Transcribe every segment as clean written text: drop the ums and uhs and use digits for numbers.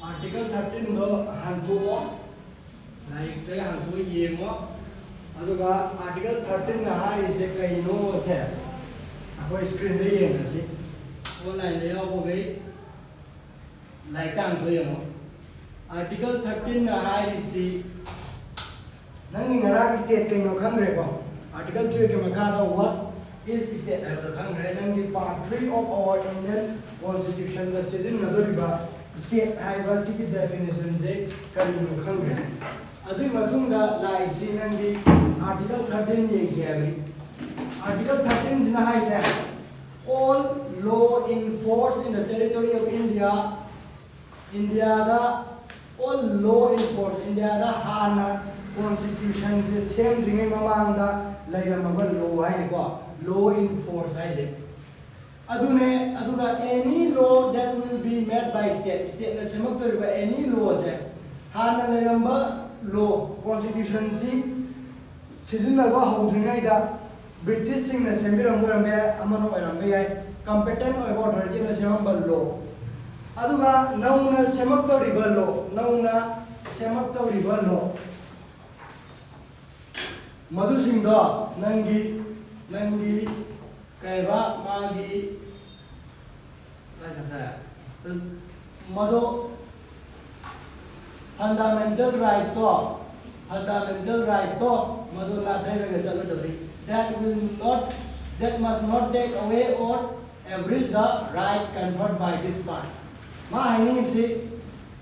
Article 13 do hantuo like the hantu yemo aduga Article 13 na hai se kaino se akoi screen de yeng asi online de yaw gai like tang ko yemo Article 13 na hai si nang ngara state kaino khangre ko Article 2 ke makada what is state khangre nang di part 3 of our Indian Constitution the season nagariba state haiba sigi definition se karino khangre adui matunga lai si nang di Article 13 ye jabri Article 13 jina hai se all law enforced in the territory of India da all law enforced India da hana constitution se same ringe mamang da lairama law hai ko law enforced hai se aduga any law that will be made by state na semak to any law se hana lairamba law constitution si sizinaba hodringai da British sing na sembiram rambe amano rambe ai competent about origin na semamba law aduga nauna semak to riba law madu sing da nangi kaiba magi lai sakra madu fundamental right to madu na thairaga chalodori that must not take away or abridge the right conferred by this part ma hanging si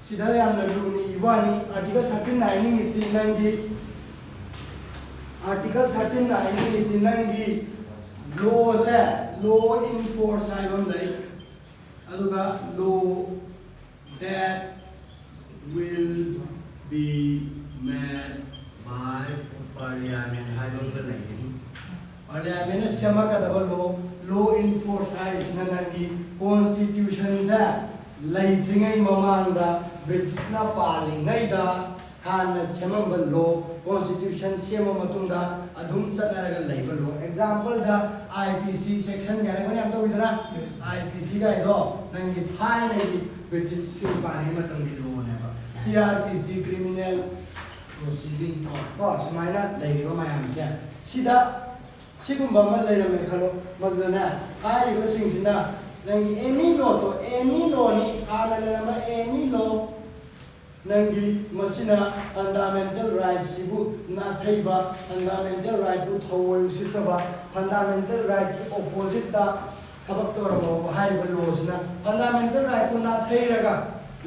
sidha yam luni iwani article 13 hanging si nangi Article 13 hanging si nangi law se law enforce haibam lai aduga law that will be made by parliament haibam lai parliament semakadaba law enforce hai nangi constitution se laitringai mamanda British na palingai da hana semamba law constitution sema matunda adum sataraga laiba law example da IPC section gane mane am to widana IPC ga ido nangi thai nangi British pali matangi law ne ba CRPC criminal proceeding ko sumaina laiba mayam se sida sigumba ma lairame khalo madana ai go singsina nangi any law ni hana lairama any law nangi masina fundamental rights sibu na thaiba fundamental right bu thawoi sitaba fundamental right ki opposite da thabak toramo hai ba law sina fundamental right bu na thairaga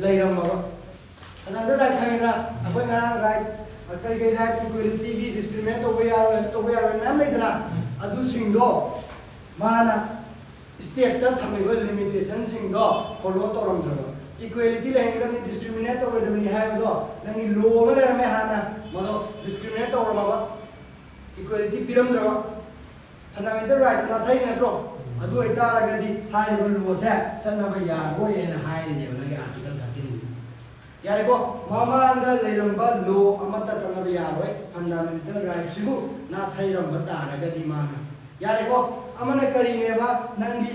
lairama fundamental right thaira akoi ngarang right akai gai right equality gi discriminate to we are nam leidana adu singdo mana state ta thamiba limitation singdo follow toram da equality lehin da discriminate over the hai do nangi law ma le me hana mado discriminate over ma equality piram da fundamental right na thai na tro adu ita ra di hai ba law se sanna ba ya go ye na hai ne ba ngi article 13 yare ko mama anda le ramba law amata sanna ba ya roi fundamental right sibu na thai ram ba ta ra di ma yare ko amana kari ne ba nangi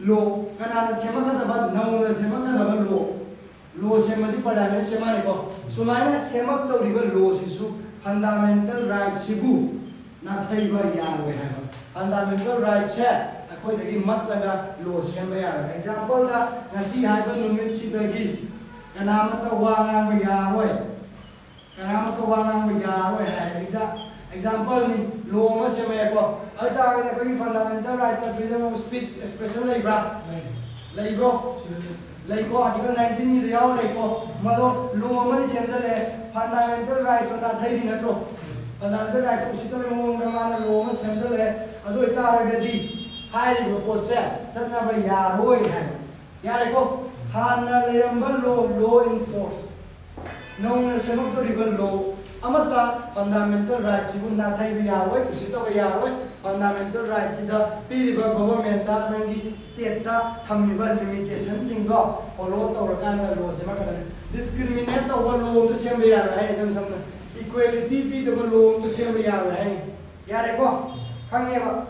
law kanana semakada ba nauna semakada ba law semadi parliament semane ko sumaina semak tawriba law sisu fundamental right sibu na thaiba yarwe ha fundamental right se akhoi dagi mat laga law semba yar example da ngasi haiba numit sidagi kanamata wangang ba yarwe ha example ni law ma semaya ko ada ga ko fundamental right of freedom of speech expression laibra laiko article 19 ni riau laiko malo law ma ni semjale fundamental right na thairi natro fundamental right usita me mo ngama law ma semjale adu ita ga di hai ri ko se sanna ba ya roi hai ya laiko hana leramba law enforce no na semak to rival law amata fundamental rights sibu na thai bi yaroi usita ba yaroi fundamental rights da piriba government da nangi state da thamiba limitation sing do follow tawrakan da law sema kada discriminate over law to sema yar hai jam samna equality bi da law to sema yar hai yare ko khange ba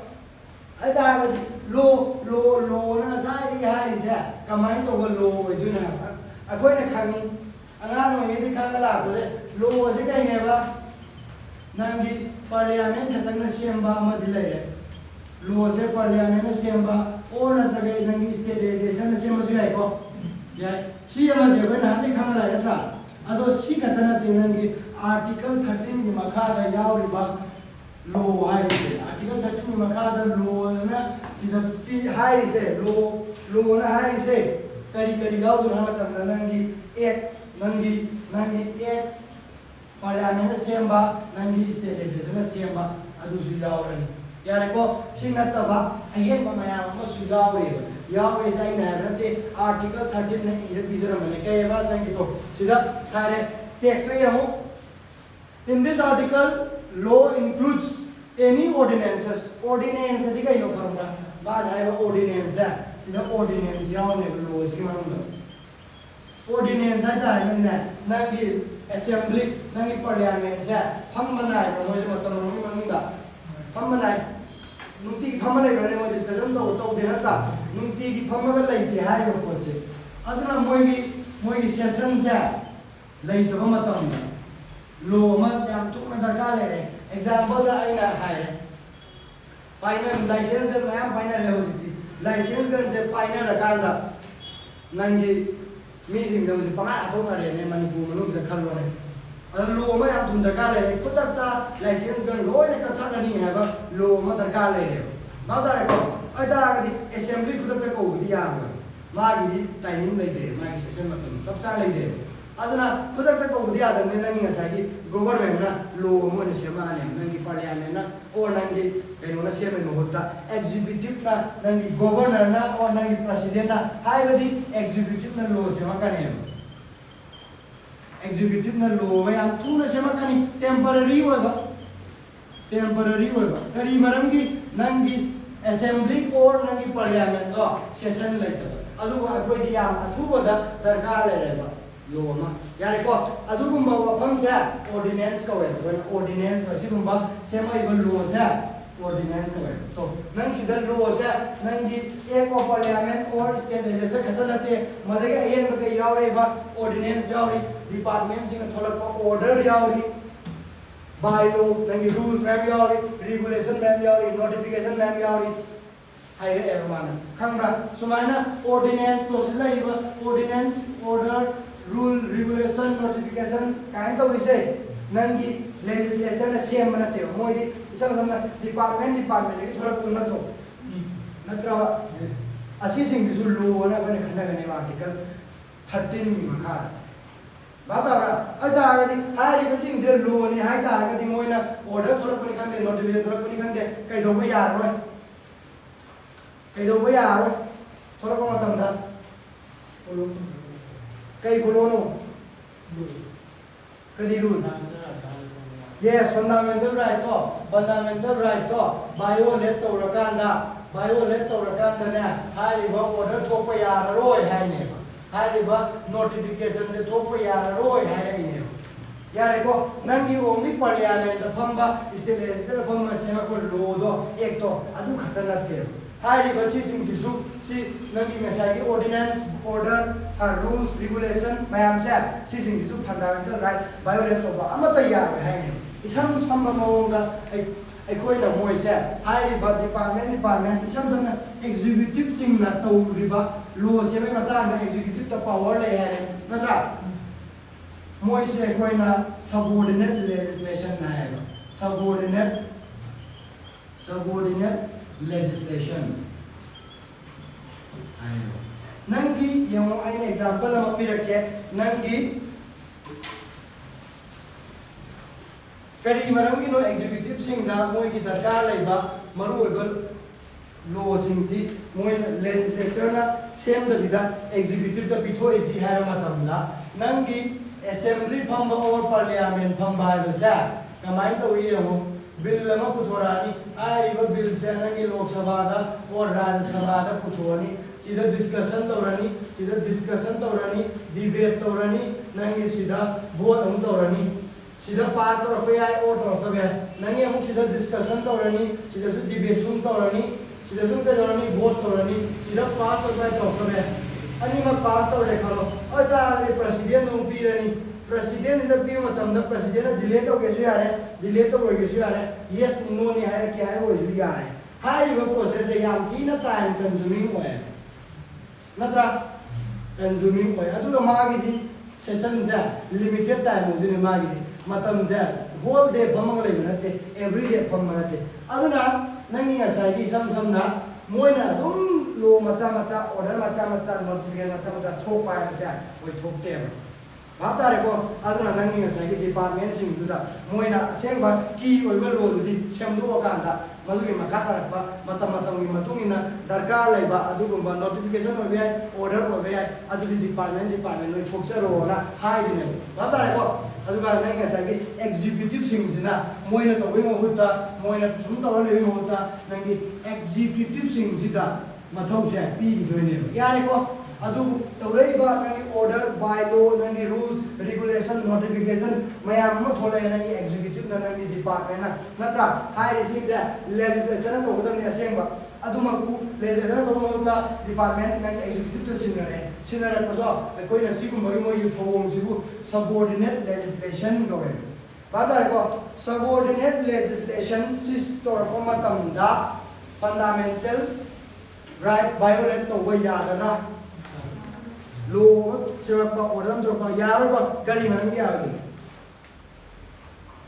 ada ba law na sai di hai sa kamai to law iduna अखोइना खांगी अगान होइदि खांगा लाबे लो से कइनेबा नंगी parliament खतंगना सेमबा अमदि लेरे लो से parliament सेमबा और नत्रगे नंगी स्टेटाइजेशन सेमसु याइको याइ सी अमदि अखोइना हादि खांगा लायत्रा अदो सी खतना ते नंगी आर्टिकल 13 की मखादा यावरिबा लो हाइसे आर्टिकल 13 की मखादा लो ना सिदा पी हाइसे लो ना हाइसे करी करी यावदु ना मतम नंगी एक नंगी एक पार्लियामेंट सेमबा नंगी स्टेटाइजेशन सेमबा अदुसु यावरनी यारेको सिंगतबा अहेबा मयाम अमसु यावरेबा यावे साइना हरते आर्टिकल 13 ने इरे बिजरमने कयबा नंगी तो सिदा थारे text यमु in this article law includes any ordinances ordinance di kai no kamra ba dai ordinance da sida ordinance yaune law si manunda ordinance da na nangi assembly nangi parliament sa phammanai mo je matam no manunda phammanai nunti phammanai bane mo discussion to de na ka nunti gi phammaga lai ti ha yo poche aduna moi gi session sa lai to matam लो मत याम चुक में दरकार ले रहे example दा आइना हाय final licence गन मैम फाइनल है हो सकती लाइसेंस गन से फाइनल रकाल दा नंगी मीजिंग दो से पमा आतो मारे ने मणिपुर मनुष्य से खल रहे और लो में याम तुम दरकार ले रहे खुद तक लाइसेंस गन लो ने कथा नहीं है बा लो में दरकार ले रहे बादा रे को अदा गदी असेंबली खुद तक को दिया मागी टाइमिंग ले से मागी सेशन मतलब सब चा ले से aduna khudak ta ko dia da ne nang ngasagi government na law mo ne sema ne nang gi parliament na or nang gi kaino na sema no hota executive na nang gi governor na or nang gi president na hai gadi executive na law sema kane executive na law ma yam thu na sema kane temporary hoiba kari maram gi nang gi assembly or nang gi parliament do session laita adu akoi di yam athu da darkar le reba लो मा यारे को अदुगुम्बा वफम से ordinance का वे when ordinance वसिगुम्बा Sema even लो से ordinance का वे तो नंग सिदा लो से नंग जी एक ऑफ पार्लियामेंट और स्टेट जैसे खतनते मदगे एन बके यावरे बा ऑर्डिनेंस यावरी डिपार्टमेंट सिंग थोड़ा को ऑर्डर यावरी बाय लो नंग रूल्स मैम यावरी रेगुलेशन मैम यावरी नोटिफिकेशन मैम यावरी हाइरे एरमान खंगरा सुमाइना ऑर्डिनेंस तो सिला इवा ordinance order rule regulation notification kind of say nangi legislation na same na te moi di isang samna department ki thoda punna to natrawa yes asi sing bisu law na gane khana gane article 13 ni makha baba ra ada ga di hari ka sing je law ni hai ta ga di moi na order thoda puni kan de notification thoda puni kan de kai do ba ya roi thoda ko matam da कई बोलो no कदी rule yes fundamental right to violate to rakanda ne hai ba order to pa ya roi hai ne hai ba notification se to pa ya roi hai ne yare ko nangi only parliament phamba state legislature phamba sema ko law do ek to adu khatana te hai ba si sing si nangi mesagi ordinance order rules regulation mayam se si fundamental right violate to ba amata ya hai ne isam samba maonga ai na moi se hai ba department isam na executive sing na to riba law se me mata na executive ta power le hai na tra moi se na subordinate legislation na hai subordinate legislation nangi yung ay example na mapirake nangi kari maram gi no executive sing da moi ki darkar laiba maru oibal law sing si moi legislature na same da bida executive da pitho isi hai matam da nangi assembly phamba or parliament phamba ba sa kamai to yemo bill lama puthorani ari ba bill se nangi lok sabha da or rajya sabha da puthorani sida discussion taurani debate taurani nangi sida vote am taurani sida pass tor fa ai or tor ta be nangi amuk sida discussion taurani sida su debate sum taurani sida sum ka taurani vote taurani sida pass tor fa tor ta be ani ma pass tor le khalo अता president no Peerni president इधर P मतलब president delay तो कैसे आ रहा है delay तो कैसे आ रहा है यस नो नहीं है क्या है वो इसलिए आ रहा है हाई वो प्रोसेस है याम की ना टाइम कंज्यूमिंग हुआ है नत्रा कंज्यूमिंग हुआ है अदुगा मागी दी सेशन से लिमिटेड टाइम होती है मागी दी मतलब से होल डे फमंग ले बनते एवरी डे फम बनते अदुना नंगी असाई सम सम ना मोइना तुम लो मचा मचा ऑर्डर मचा मचा नोटिफिकेशन मचा मचा थोक पाए से वही थोकते हैं भाप तारे को अदुना नंगी असाई डिपार्टमेंट सिंह तुदा मोइना सेंबा की ओइबा लोलुदी सेमदो कांदा मधुगी मका तारकबा मतम मतम की मतुंगिना दरकार लेबा अदुगुंबा नोटिफिकेशन होबे आइ ऑर्डर होबे आइ अदुदी डिपार्टमेंट नो थोकचरोना हाइदिने भाप तारे को अदुगा नंगी असाई एग्जीक्यूटिव सिंहसिना मोइना तोबे महुता मोइना सुम तोर लेबे महुता नंगी एग्जीक्यूटिव सिंहसिदा मथौसे पीगिदोइने यारे को अदु तौरेबा नंगी ऑर्डर बाय लॉ नंगी रूल्स रेगुलेशन नोटिफिकेशन मयाम म थोले नंगी एग्जीक्यूटिव नंगी डिपार्टमेंट नत्रा हाई सिंगसे लेजिस्लेशन तो गदमनि असेंबा अदुमकु लेजिस्लेशन तो महुता डिपार्टमेंट नंगी एग्जीक्यूटिव तो सिनरे पसो कोइना सिगुमबगी मो युथोंग सिबु सबऑर्डिनेट लेजिस्लेशन गवे बादार को सबऑर्डिनेट लेजिस्लेशन सिस्टर फॉर्मतमदा फंडामेंटल राइट वायोलेट तो व यागरा लो सेवक ऑर्डर तो को यार को करी मरम की आगे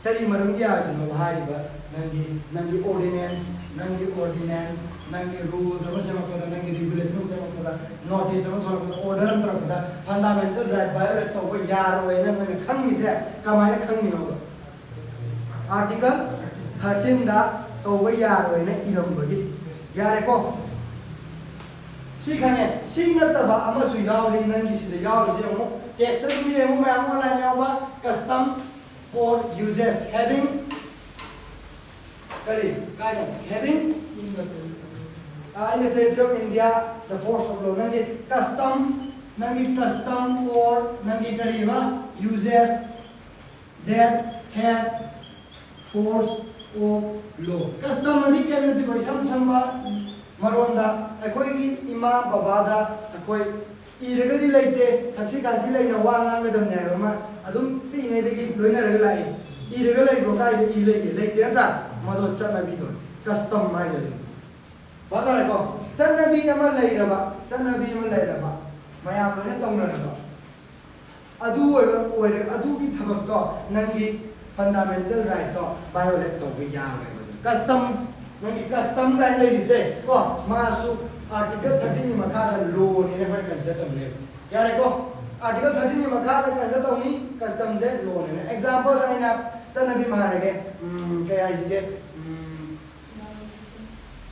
करी मरम की आगे नो भारी बा नंगी ऑर्डिनेंस नंगी रूल्स और सेवक को नंगी रेगुलेशन सेवक को नोटिस और सेवक ऑर्डर तो को फंडामेंटल राइट वायोलेट तो को यार होय ने मन खंगी से कमाय खंगी नो आर्टिकल 13 दा तो व यार होय ने इरम बगी यारे को सी खाने सी नतबा अमसु यावरी नंगी सिद यावरी से मो टेक्स्ट तुम ये मो मैं ऑनलाइन यावा कस्टम फॉर यूजर्स हैविंग करी काय having in the territory of India the force of law नंगी कस्टम और नंगी करीबा users that have force of law custom मनी के नति कोई समसंबा मरोंदा अखोई इमा बाबादा अखोई इरगदी लेते थक्सी कासी लेना वा ngang ने मा अदुम पिने दगी लोइना रग लाई इरग ले ब्रोकाय इ लेते नत्रा मदो चनबी को कस्टम माइ दे बादा को चनबी अमा लेरबा मयाम लोने तौनरबा अदु ओइर अदु की थबक तो नंगी फंडामेंटल राइट तो वायोलेट तो बि यावे कस्टम नंगी कस्टम का लेरिसे को मासु आर्टिकल 13 नि मखादा लो ने फर कंसिडर करने यारे को आर्टिकल 13 नि मखादा कंसिडर तौनी कस्टम से लो ने एग्जांपल आइना सनबी मारेगे के आइसिगे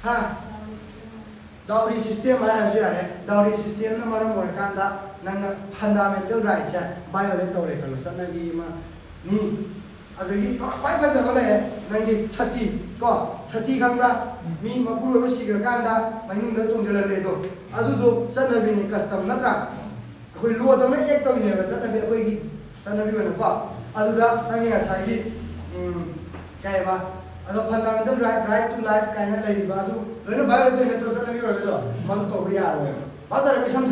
हां दाउरी सिस्टम है जो यारे दाउरी सिस्टम न मरम वरकांदा नंग फंडामेंटल राइट है वायोलेट तौरे कलो सनबी मा नि अदगी क्वाइ फजब ले नंगी छती को छती खंबरा मी मपुरो बसिगर कांदा मनुंग द चोंजल ले दो अदुदो सनबी ने कस्टम नत्रा अखोई लो दो ने एक तो ने सनबी अखोई की सनबी बन को अदुदा नंगी असाई काय बा अदो फंडामेंटल राइट टू लाइफ काइना लेबा अदु लोने बायो तो नेत्रो सनबी रो जो मन तो बि यार होय बादर के सम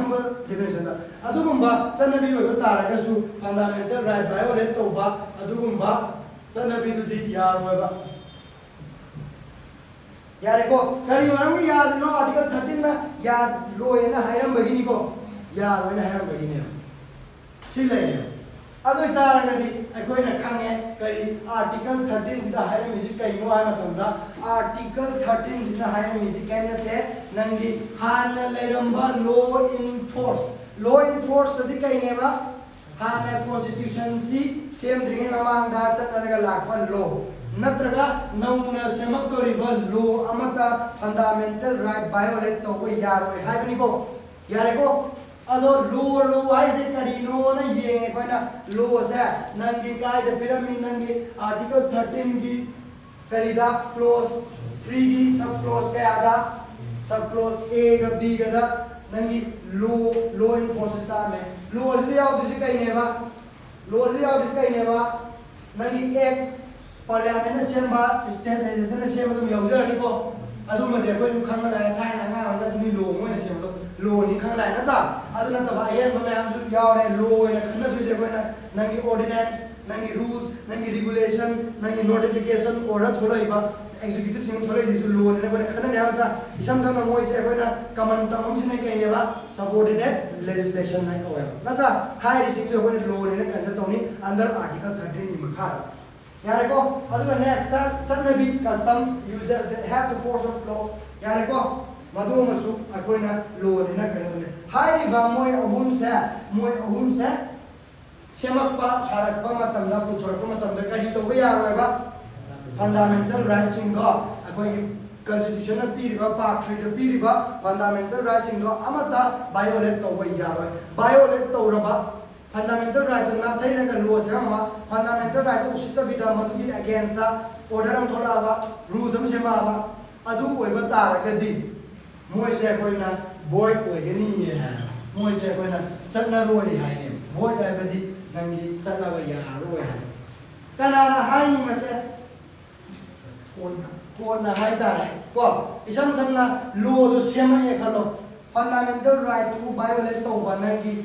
डिफिनेशन दा अदुगुंबा सनबी होय तारगसु फंडामेंटल राइट वायोलेट तो बा अदुगुंबा सनबी दुदी यार होय बा यारे को करी मरम की याद नो आर्टिकल 13 ना याद रोए ना हायरम बगिनी को यार होय ना हायरम बगिनी सिले अदो तारगदी अखोय ना खांगे करी आर्टिकल 13 सिदा हायरम इसी कइनो आ मतंदा आर्टिकल 13 सिदा हायरम इसी कैनते नंगी हान लेरंबा लॉ इन फोर्स सदी कइनेबा हान कॉन्स्टिट्यूशन सी सेम द्रिंगे ममांगा चतनगा लाखपा लॉ नत्रगा नौना सेमक्तोरिबा लॉ अमता फंडामेंटल राइट वायोलेट तो को यारोय हाइबनी को यारे को अदो लो हाई से करीनो न ये कोना लो से नंगी काय द पिरामिड नंगी आर्टिकल 13 की करीदा क्लोज 3 की सब क्लोज के आधा सब क्लोज ए का बी का नंगी लो इन फोर्सेस ता में लो से याव दिस कहीं नेबा नंगी एक पार्लियामेंट सेंबा स्टेट लेजिस्लेशन सेंबा तुम यावजरनी को अदु मदे कोई खांगा थायना nga दा तुमी लो मोने सेंबो ꯂꯣꯅꯤ ꯈꯪ ꯂꯥꯏ ꯅꯠꯇ꯭ꯔꯥ ꯑꯗꯨ ꯅꯠꯇꯕ ꯑꯍꯦꯟꯕ ꯃꯌꯥꯝꯁꯨ ꯌꯥꯎꯔꯦ ꯂꯣ ꯑꯣꯏꯅ ꯈꯟꯅꯗꯣꯏꯁꯦ ꯑꯩꯈꯣꯏꯅ ꯅꯪꯒꯤ ꯑꯣꯔꯗꯤꯅꯦꯟꯁ ꯅꯪꯒꯤ ꯔꯨꯜꯁ ꯅꯪꯒꯤ ꯔꯤꯒꯨꯂꯦꯁꯟ ꯅꯪꯒꯤ ꯅꯣꯇꯤꯐꯤꯀꯦꯁꯟ ꯑꯣꯔꯗꯔ ꯊꯣꯛꯂꯛꯏꯕ ꯑꯦꯛꯖꯤꯀ꯭ꯌꯨꯇꯤꯚꯁꯤꯡ ꯊꯣꯛꯂꯛꯏꯁꯤꯁꯨ ꯂꯣꯅꯤꯅ ꯑꯩꯈꯣꯏꯅ ꯈꯟꯅꯅꯤ ꯅꯠꯇ꯭ꯔꯥ ꯏꯁꯝ ꯁꯝꯅ ꯃꯣꯏꯁꯦ ꯑꯩꯈꯣꯏꯅ ꯀꯃꯟ ꯇꯔꯝ ꯑꯃꯁꯤꯅ ꯀꯩꯅꯦꯕ ꯁꯕꯑꯣꯔꯗꯤꯅꯦꯠ ꯂꯦꯖꯤꯁꯂꯦꯁꯟ ꯍꯥꯏꯅ ꯀꯧꯋꯦꯕ ꯅꯠꯇ꯭ꯔꯥ ꯍꯥꯏꯔꯤꯁꯤꯡꯁꯨ ꯑꯩꯈꯣꯏꯅ ꯂꯣꯅꯤꯅ ꯀꯟꯁꯤꯗꯔ ꯇꯧꯅꯤ ꯑꯟꯗꯔ ꯑꯥꯔꯇꯤꯀꯜ 13ꯒꯤ ꯃꯈꯥꯗ यारेको अदुगा नेक्स्ट चटनबी custom users have the force of law यारेको मदु मसु अकोइना लॉ नेना कने हाइरिबा मोय अहुम से सेमकपा सारकपा मतमदा पुथरकपा मतमदा करी तो यारोयबा फंडामेंटल राइट्स सिंग दो अकोइ constitution na piriba part 3 da piriba fundamental rights सिंग दो अमता violate तो यारोय violate तो रबा fundamental right to not take a law sama fundamental right to sit with the madu against the order am thola ba rules am sema ba adu koi ba tar ka di moi se koi na boy koi ga ni ye ha moi se koi na satna roi hai ne boy da ba di nangi satna ba ya roi ha kana na hai ni ma se kon na hai ta re ko isam sam na law do sema e khalo fundamental right to violate to ba nangi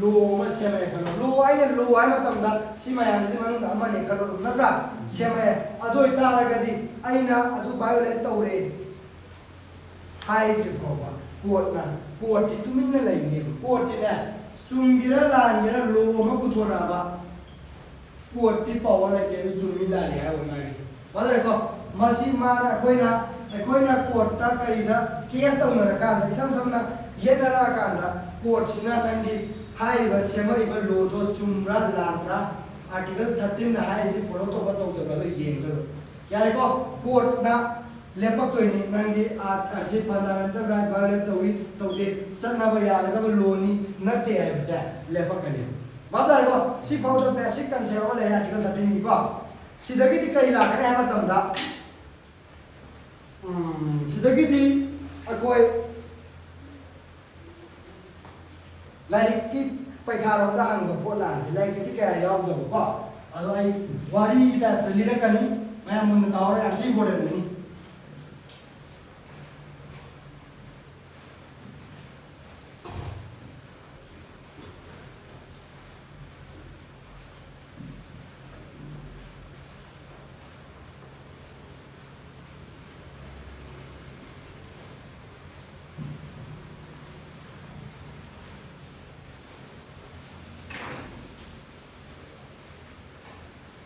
लो मा सेमे खलो लो आइने लो आइ मतमदा सिमायाम जि मनुंग अमने खलो नत्रा सेमे अदो इतारगदि आइना अदु violet तौरे high त्रिफोबा court ति तुमिन लैने कोर्ट ने चुंगिरा लांगिरा लो मा पुथोराबा कोर्ट ति पावर लाइते चुंगि लाले हाय ओनागि बदरे को मसी माना अखोइना कोर्ट ता करिदा केस तौनरा कांदा इसम समना येनरा कांदा कोर्ट सिना नंगी हाइबा सेमइबा लो दो चुमरा लांब्रा आर्टिकल 13 ना हाइ से फॉलो तो बतो तो बलो येंगो यारे को कोर्ट ना लेपक तोइनी नंगी आसी फंडामेंटल राइट वायलेट तोइ तोते सनबा यागदब लोनी नते है बसे लेपक कने बाबदारे को सी फाउ द बेसिक कंसेप्ट वाले आर्टिकल 13 की को सिदगी दी कई लाखने है मतमदा सिदगी दी अकोय लाइक की पैखारों का हंग पोला से लाइक की क्या याद दो को अदो आई वारी ता लिरा कनी मैं मुन तावरे अच्छी बोले नहीं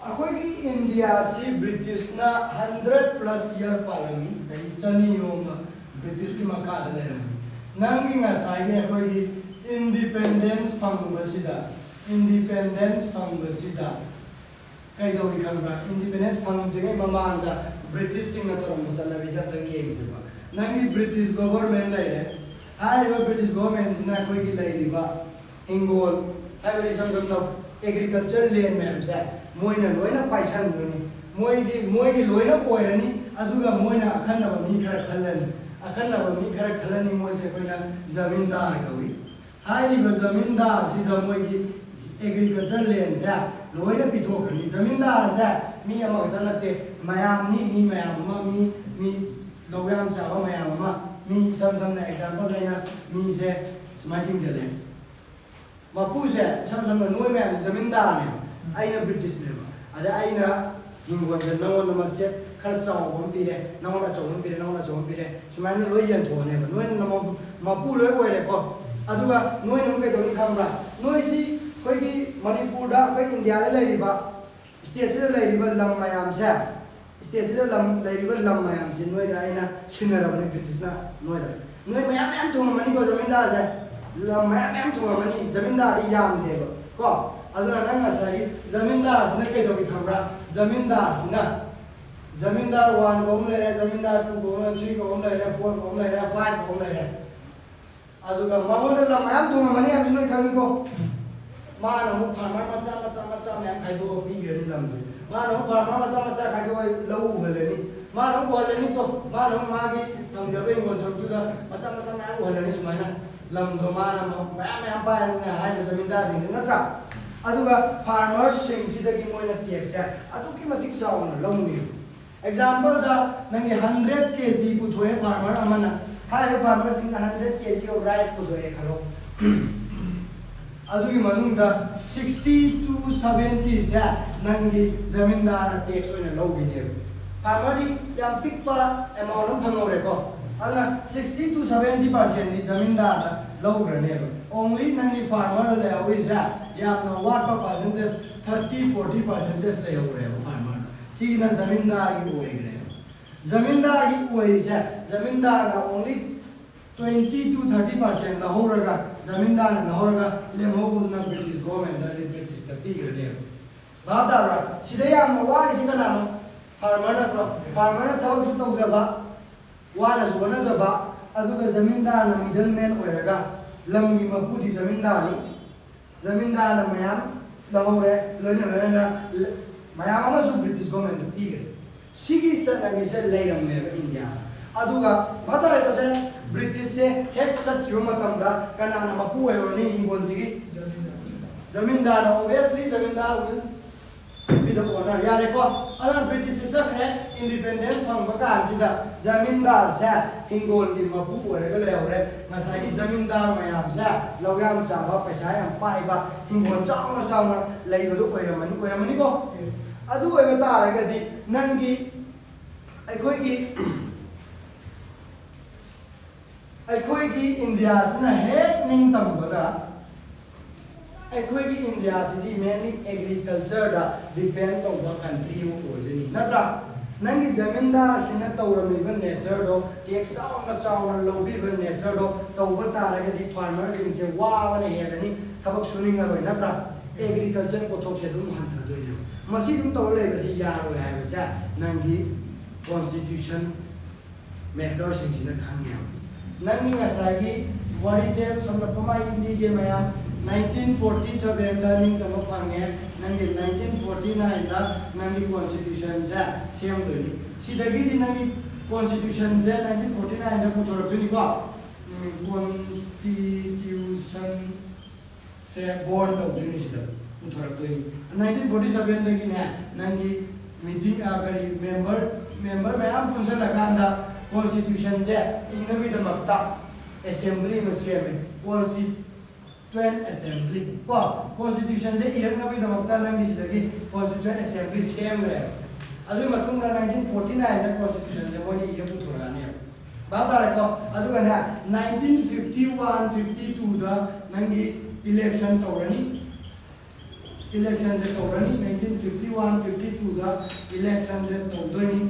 अखोई इंडिया से ब्रिटिश ना 100+ ईयर पालमी सही चनी रोम ब्रिटिश की मखा ले नंगी ngасai ge अखोई इंडिपेंडेंस फंगबसिदा कई दौरी खंबा इंडिपेंडेंस फंगदे ममांगा ब्रिटिश सिंग तरम चला बिसा तंग येंगसिबा नंगी ब्रिटिश गवर्नमेंट लाइरे हाइबा ब्रिटिश गवर्नमेंट ना अखोई की लाइरिबा हिंगोल हाइबा सम सम एग्रीकल्चर लैंड मैम से मोइना लोइना पाइसान दोनी मोइगी लोइना पोइरनी अदुगा मोइना अखन्नबा मी खरा खल्लनी मोइ से कोइना जमींदार कवि हाइरिबा जमींदार सिदा मोइगी एग्रीकल्चर लैंड से लोइना पिथोखनी जमींदार से मी अमा गतनते मयामनी मी मयाममा मी लोयाम चाबा मयाममा मी सम समना एग्जांपल लेना मी से स्माइसिंग चले मपू से सम समना नोइ मयाम जमींदार ने आइना ब्रिटिश ने अदे आइना हिंगोन से नंगोन मचे खर चावम पिरे नंगोन चावम पिरे सुमान लोय यन थोने नोइ नम मपू लोय ओइरे को अदुगा नोइ नम के दोनी खमरा नोइ सी कोइगी मणिपुर दा कोइ इंडिया ले लेरिबा स्टेट से लेरिबा लम मयाम से स्टेट से लम लेरिबा लम मयाम से नोइ दा आइना सिनरा बने ब्रिटिश ना नोइ मयाम थोम मनी को जमींदार से लम मयाम थोम मनी जमींदार याम देबो को अदुना नंगा साई जमींदार सिना के दोगी खमरा जमींदार 1 को ले जमींदार 2 को 3 को ले 4 को ले 5 को ले अदुगा मामोन ला मयाम तुम मनी अब सुन खंगी को मानो फार्मर मचा मयाम खाइदो बी गेरि लमदे मानो फार्मर मचा खाइदो लौ हलेनी मानो बोलेनी तो मानो मागी नंगबे गोन सबटुगा मचा मयाम हलेनी सुमाइना लमदो मानो मयाम पायना हाय जमींदार सिंह नत्रा अदुगा फार्मर्स सिंह सिदगी मोइना टैक्स है अदुकी मतिक चावना लौनी एग्जांपल दा नंगी 100 kg पुथोए फार्मर अमना हाई फार्मर सिंह 100 kg of rice पुथोए खलो अदुगी मनुंगदा 60 to 70 से नंगी जमींदार टैक्स ओइना लौगिने फार्मर दी याम पिकपा अमाउंट फंगोरे को अदना 60 to 70% दी जमींदार लौग्रने ओनली नंगी फार्मर ले अविसा याम वाट परसेंटेज 30-40% ले होरे फार्मर सीना जमींदार की ओइग्रे जमींदार की ओइसा जमींदार ना ओनली 20 to 30% ना होरगा जमींदार ना होरगा ले मोबुना ब्रिटिश गवर्नमेंट दा ब्रिटिश दा पीग्रने बादारा सिदे याम वाई सिका नाम फार्मर ना फार्मर ना थबक सु तौजबा वाना सुना जबा अदुगा जमींदार ना मिडल मैन ओइरगा लंगी मपुदी जमींदार नि जमींदार ना मयाम लहोरे लोइना लोइना मयाम अमसु ब्रिटिश गवर्नमेंट दा पीग्रे सिगी सनगिसे लेरमने इंडिया अदुगा बादारा कसे ब्रिटिश से हेक सत्यो मतमदा कनाना मपु होनी हिंगोनजिगी जमींदार ऑब्वियसली जमींदार विल बी द ओनर यारे को अदर ब्रिटिश से सखरे इंडिपेंडेंस फंगबका आंसिदा जमींदार से हिंगोन की मपु ओरगा लेहरे नसाई जमींदार मयाम से लौगाम चाबा पैसा याम पाइबा हिंगोन चावना चावना लेबदु ओइरमनी को अदु ओइबा तारगदी नंगी अखोई इंडिया से हेक निंग तंबगा अखोई इंडिया से मेनली एग्रीकल्चर दा डिपेंड तौबा कंट्री मु ओजनी नत्रा नंगी जमींदार सिना तौरमिबा नेचर दो टेक्स चावना लौबीबा नेचर दो तौबा तारगदी फार्मर सिंग से वावने हेगनी थबक सुनिंगा रोय नत्रा एग्रीकल्चर पोथोक से दुम हंथा दोय मसी दुम तौर लेबसी यारो हायबसा नंगी कॉन्स्टिट्यूशन मेकर सिंग सिना खांगे नंगी नसागी वारी से समरपमा इंडी के मयाम 1947 दा निंग तम पांगे नंगी 1949 दा नंगी कॉन्स्टिट्यूशन से सेम दोनी सिदगी दि नंगी कॉन्स्टिट्यूशन से 1949 दा पुथोरतुनी को कॉन्स्टिट्यूशन से बोर्ड ऑफ दोनी सिदा पुथोरतुनी 1947 दगी ने नंगी मीटिंग आगरी मेंबर मयाम पुंसन लगांदा कॉन्स्टिट्यूशन से इनमी दमकता असेंबली में सेम कॉन्स्टिट्यूएंट असेंबली को कॉन्स्टिट्यूशन से इरनमी दमकता लंगी सिदगी कॉन्स्टिट्यूएंट असेंबली सेम रे अदु मतुंगा 1949 दा कॉन्स्टिट्यूशन से मोनी इरन पुथोराने बादार को अदुगा ना 1951-52 दा नंगी इलेक्शन तौरनी 1951-52 दा इलेक्शन से तौदोनी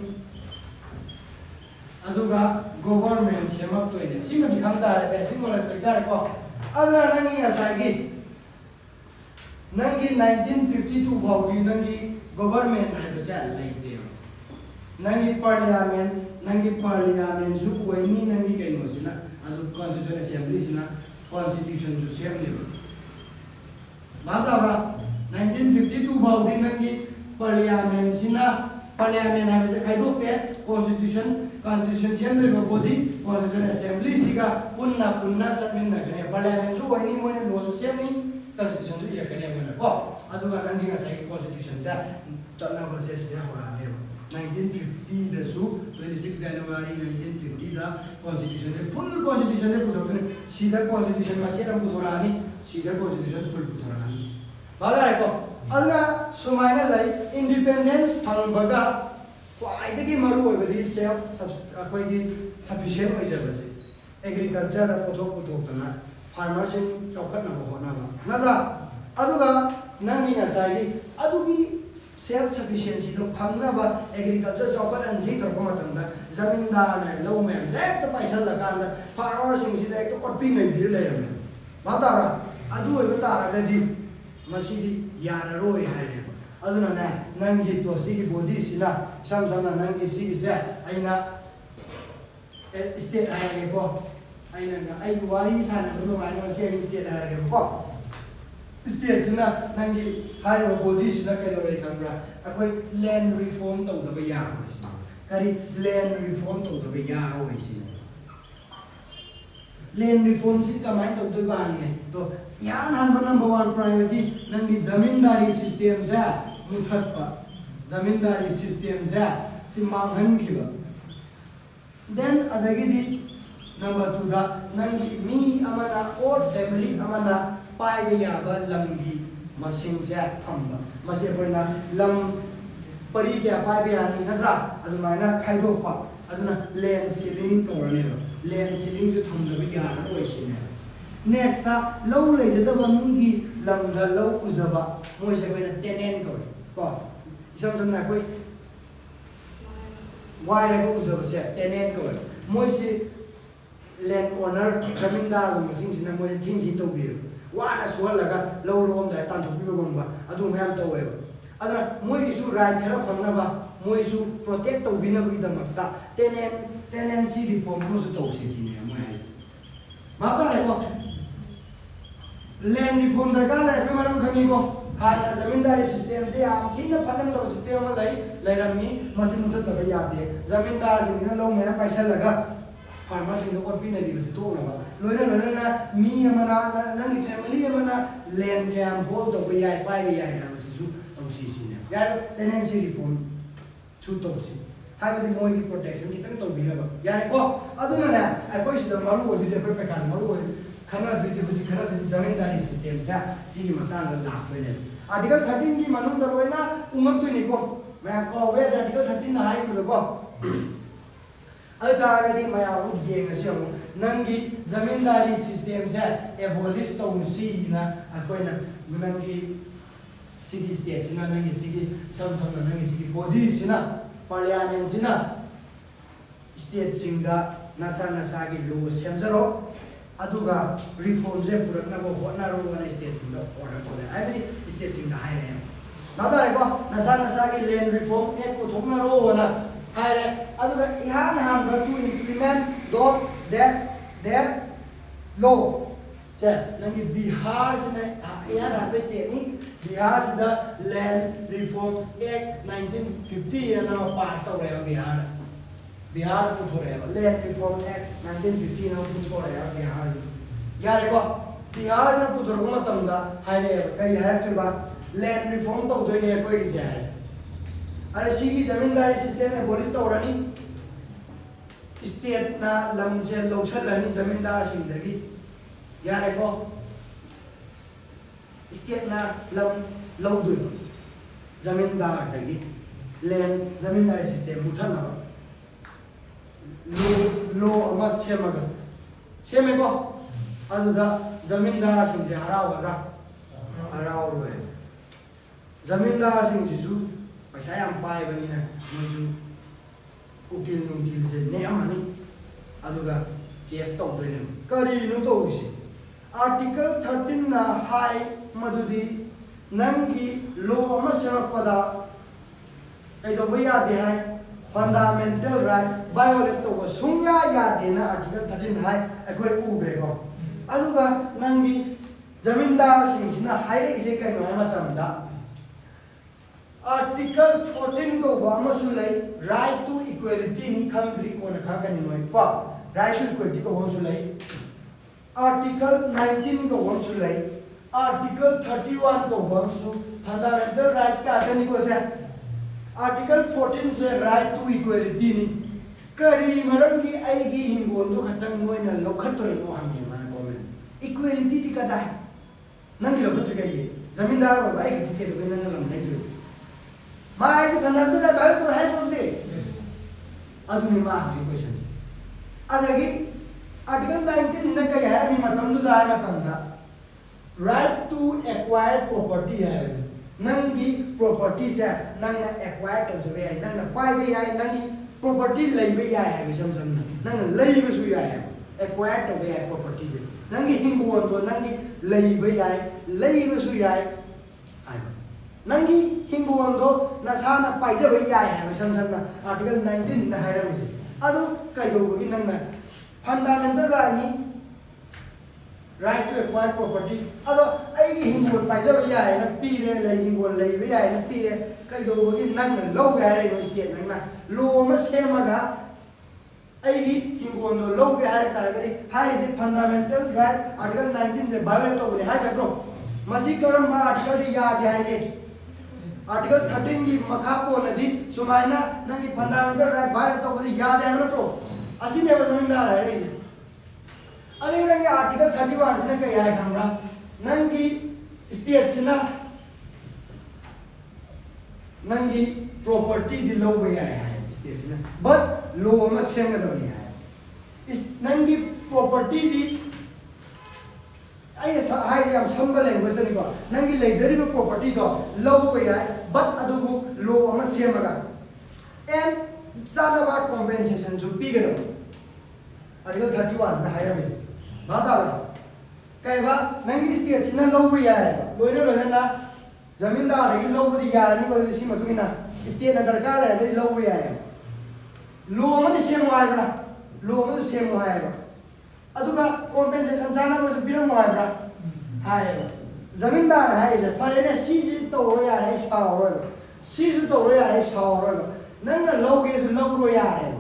अदुगा गवर्नमेंट सेमक तोइने सिमा दिखांदा है बेसिक नॉलेज तैदा को अगला नंगी असागी नंगी 1952 भाउगी नंगी गवर्नमेंट हाइबसे लाइते नंगी पार्लियामेंट जु कोइनी नंगी कैनो सिना अदु कॉन्स्टिट्यूएंट असेंबली सिना कॉन्स्टिट्यूशन जु सेम लेबो बादाबा 1952 भाउगी नंगी पार्लियामेंट सिना पार्लियामेंट हाइबसे खाइदोते कॉन्स्टिट्यूशन सेम लेबो बॉडी कॉन्स्टिट्यूएंट असेंबली सिगा पुन्ना चटमिन्ना गने पार्लियामेंट जु वइनी मोने लो जु सेम नि कॉन्स्टिट्यूशन जु इरकने मोने को अदुगा नंगी नसाई कॉन्स्टिट्यूशन जा तन्ना बसेस ने होराने 1950 दसु 26 जनवरी 1950 दा कॉन्स्टिट्यूशन ने फुल कॉन्स्टिट्यूशन ने पुथोकने सीधा कॉन्स्टिट्यूशन मा सेरम पुथोरानी सीधा कॉन्स्टिट्यूशन फुल पुथोरानी बादा को अदुगा सुमाइना लाई इंडिपेंडेंस फंगबगा क्वाइदगी मरु ओइबदी सेल्फ अखोइगी सफिशिएंट ओइजबसे एग्रीकल्चर दा पुथोकतना फार्मर सिंग चौखटना होनाबा नत्रा अदुगा नंगी नसाई अदुगी सेल्फ सफिशिएंसी तो फंगनाबा एग्रीकल्चर चौखटन जी थरको मतंदा जमींदार ने लो में डायरेक्ट पैसा लगांदा फार्मर सिंग सिदा एक तो कटपी नहीं बिर लेरमे बातारा अदु ओइबा तारागदी मसीदी याररोय हायरे अदुना ना नंगी तो सिगी बॉडी सिना समसमना नंगी सिगी से आइना स्टेट हायरे को आइना आई वारी साना दो माने से स्टेट हायरे को स्टेट सिना नंगी हायरो बॉडी सिना कदोरे खंबरा अखोय लैंड रिफॉर्म तौदबा यारो सिना करी लैंड रिफॉर्म तौदबा यारो सिना लैंड रिफॉर्म से कमाई तौदबा हांगे तो यान हन नंबर 1 प्रायोरिटी नंगी जमींदारी सिस्टम से मुथतपा जमींदारी सिस्टम से सिमांगन खिबा देन अदगी दी नंबर 2 दा नंगी मी अमना और फैमिली अमना पाइबे याबा लमगी मसिंग से थंबा मसे कोइना लम परी क्या पाइबे यानी नत्रा अदुमाइना खाइदोपा अदुना लैंड सीलिंग कौरने लैंड सीलिंग जो थंबा याना ओइसिने नेक्स्ट था लो लेजदबा मीगी लमदा लो उजबा मोइसे कोइना टेनेंट कौरे को इसम समना कोई वायरे को उजबा से टेनेंट कौरे मोइसे लैंड ओनर जमींदार मसिंगसिना मोइसे थिन थिन तौबिरो वाना सुहलगा लो लोम दा तांथोपिबगुंबा अदु मैम तौवेबा अदना मोइगिसु राइट खरा फंगनबा मोइसु प्रोटेक्ट तौबिनबगिदमक्ता टेनेंसी रिफॉर्म मोसु तौसिसिने मोइ हाइसे माता रेको लैंड रिफॉर्म दरकार है मरम खंगीको हाना जमींदारी सिस्टम से आम थिना फनमदब सिस्टम अमा लैरमी मसिन मुथतब यादे जमींदार सिंगना लो मैम पैसा लगा फार्मर सिंग को पी नबी बस तो ना लोइना लोइना मी अमना नंगी फैमिली अमना लैंड के आम होल्ड तो याय पाइ याय हाबसिसु तौसिसिने यार टेनेंसी रिफॉर्म छु तौसि हाइबदि मोइगी प्रोटेक्शन कितन तौबिरबा यारे को अदुना ना अकोइ सिदा मारू ओदि दे पेका मारू ओदि खना दुदि बुझि खना दुदि जमींदारी सिस्टम सा सिगी मतान लाक्तोइने आर्टिकल 13 की मनुंग द लोइना उमक्तोइनि को मैं को वे आर्टिकल 13 ना हाइ को अदागदि मयाम येंगसे नंगी जमींदारी सिस्टम से एबोलिश तौसी ना अकोइना नंगी सिगी स्टेट सिना नंगी सिगी सम नंगी सिगी बॉडी सिना पार्लियामेंट सिना स्टेट सिंगदा नसा नसा की लो सेमजरो अदुगा रिफॉर्म से पुरकनाबो होटनारो वन स्टेट सिंगदा ऑर्डर तोले आइबदि स्टेट सिंगदा हाइ रहे नादारेको नसा नसा की लैंड रिफॉर्म एक पुथोकनारो वना हाइरे अदुगा इहान हाम to implement dot that law चे नंगी बिहार से इहान हाम स्टेट नि बिहार से द लैंड रिफॉर्म एक्ट 1950 ना पास तौरेबा बिहार पुथोरेबा लैंड रिफॉर्म एक्ट 1950 ना पुथोरेबा बिहार यारेको बिहार ना पुथोरबा मतमदा हाइरे कई हाइरतुबा लैंड रिफॉर्म तौदोइने कोइ जे हाइरे अरे सिगी जमींदारी सिस्टम में बोलिस तौरनी स्टेट ना लम से लौछलनी जमींदार सिंगदगी यारेको स्टेट ना लम लौदुइ जमींदार दगी लैंड जमींदारी सिस्टम मुथना लो अमा सेमेको अदुदा जमींदार सिंगसे हरावगरा जमींदार सिंगसिसु पैसा याम पाइबनिना मोजु उकिल नुकिल से नेमनी अदुगा केस तौदोइने करिनु तौसि आर्टिकल 13 ना हाई मदुदी नंगी लो अमा सेमपदा कैदोबा यादे हाय फंडामेंटल राइट वायोलेट तौबा सुंया यादे ना आर्टिकल 13 हाई अखोय उग्रेको अदुगा नंगी जमींदार सिंगसिना हाइरे इसे कइनो हाय मतमदा आर्टिकल 14 को वामसु लई राइट टू इक्वालिटी नि खंद्री कोन खाकनि नोय पा राइट टू इक्वालिटी को वामसु लई आर्टिकल 19 को वामसु लई आर्टिकल 31 को वामसु फंडामेंटल राइट का कनि को से आर्टिकल 14 से राइट टू इक्वालिटी नि करी मरम की आईगी हिंगोन दो खतंग मोइना लौखतोय नो हांगे मन गवर्नमेंट इक्वालिटी दी कदा है नंगी लौखत गई जमींदार को आई के तो नन लम नहीं तो माय तो फंडामेंटल राइट तो है बोलते अदुनि मा हांगे क्वेश्चन अदगी आर्टिकल 19 ने कह है मी मतम दु दाय मतम दा राइट टू एक्वायर प्रॉपर्टी है नंगी प्रॉपर्टी से नंगना एक्वायर तौजबे है नंगना पाइबे है नंगी प्रॉपर्टी लैबे है बिसम समना नंगना लैबसु है एक्वायर तौबे है प्रॉपर्टी से नंगी हिंगोन तो नंगी लैबे है लैबसु है नंगी हिंगोन तो नसाना पाइजबे है बिसम समना आर्टिकल 19 ना हाइरमसे अदु कइदोबगी नंगना fundamental right to acquire property अदो आईगी हिंगोन पाइजबे है ना पीरे लई हिंगोन लैबे है ना पीरे कइदोबगी नंगना लौगे है नो स्टेट नंगना लो म सेमगा आईगी हिंगोन नो लौगे है तारगदी हाई से फंडामेंटल राइट आर्टिकल 19 से वायलेट तौबे है जत्रो मसी करम मा आर्टिकल दी याद है के आर्टिकल 13 की मखा पोनदी सुमाइना नंगी फंडामेंटल राइट वायलेट तौबे याद है नत्रो असिने जमींदार है रे अरे नंगे आर्टिकल 31 से कई है खंगरा नंगी स्टेट से ना नंगी प्रॉपर्टी दी लो हुई है स्टेट से ना बट लो में सेम में नहीं है इस नंगी प्रॉपर्टी दी आई हम संबल लैंग्वेज नहीं को नंगी लेजरी में प्रॉपर्टी तो लो हुई है बट अदुगु लो में सेम लगा एंड सानवा कॉम्पेंसेशन जो पी गए आर्टिकल 31 ना हायर में बात आ रहा कई बार नंगी स्टेट से ना लो हुई है लोइने ना जमींदार है लो बुरी यार नहीं कोई इसी मतलब ना स्टेट ना दरकार है नहीं लो हुई है लो में सेम हुआ है लो में सेम हुआ है अदुगा कॉम्पेंसेशन जाना वो बिरम हुआ है जमींदार है इसे फरेने सीज तो हो यार है साओ सीज तो हो यार है साओ नंग लोगे जो लो रो यार है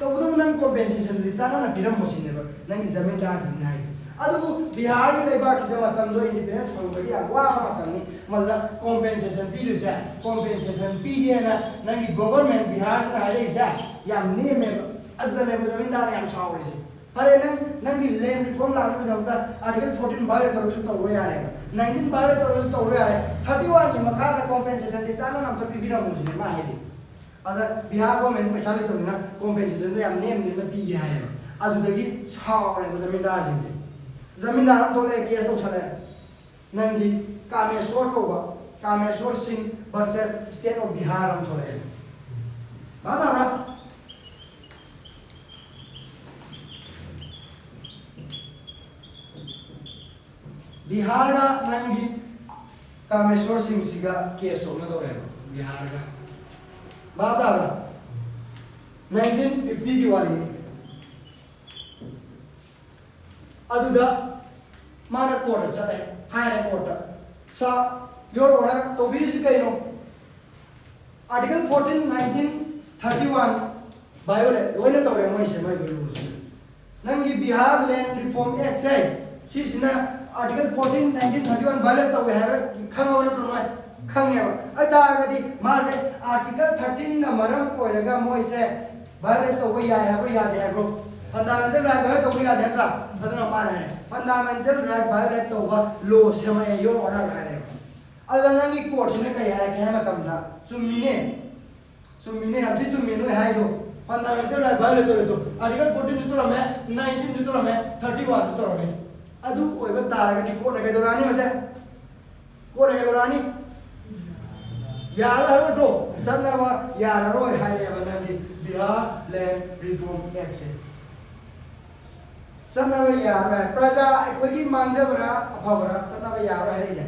तो वो नंग कॉम्पेंसेशन लिसाना ना बिरम मशीन है नंग जमींदार से है अदुगु बिहार के लेबाक से मतम दो इंडिपेंडेंस फंगबगी वा मतम नि मतलब कॉम्पेंसेशन पी से कॉम्पेंसेशन पी ना नंगी गवर्नमेंट बिहार से हाले से याम नेमे अदने जमींदार याम साओ से फरे नंगी लैंड रिफॉर्म लागू जमता आर्टिकल 14 बारे थरो तो हो यार है 19 बारे थरो तो हो यार है 31 के मखा का कॉम्पेंसेशन दिसाना नाम तो बिबिरा मुझे मा है अदर बिहार गवर्नमेंट पैसा ले तो ना कॉम्पेंसेशन तो याम नेम ने पी है अदुदगी साओ रे जमींदार से जमींदार तो ले केस तो चले नंगी कामेश्वर को Kameshwar Singh versus state of Bihar हम चले बात आ रहा बिहार का नंगी कामेश्वर सिंह सिगा केस होना तो रहे बिहार का बात आ रहा 1950 की वाली अदुदा माना कोर्ट चले हायर कोर्ट सा योर ऑनर तो भी इस कहीं नो आर्टिकल 14 1931 बायोलेट लोइने तो रे मैं से मैं बोलूँ नंगी बिहार लैंड रिफॉर्म एक्ट से सीसना आर्टिकल 14 1931 बायोलेट तो है खंगा वाला तो मैं खंगे बा अता गदी मा से आर्टिकल 13 ना मरम कोइरगा मोय से बायोलेट तो वो याद है वो याद है ब्रो फंडामेंटल राइट बायोलेट तो वो याद है अदना माना है फंडामेंटल राइट बायोलेट तो वो लो समय योर ऑनर है अदना की कोर्ट ने कही है कि मतलब दा चुमीने हम जी चुमीनो है जो फंडामेंटल राइट बायोलेट तो आर्टिकल 14 तो रमे 19 तो रमे 31 तो रमे अदु ओइबा तारगा की कोर्ट के दौरान मसे कोर्ट के दौरान यार हरो तो सन्नावा यार हरो है बननी बिहार लैंड रिफॉर्म एक्ट से सन्नावा यार है प्रजा कोई की मांगजबरा अफबरा सन्नावा यार है रे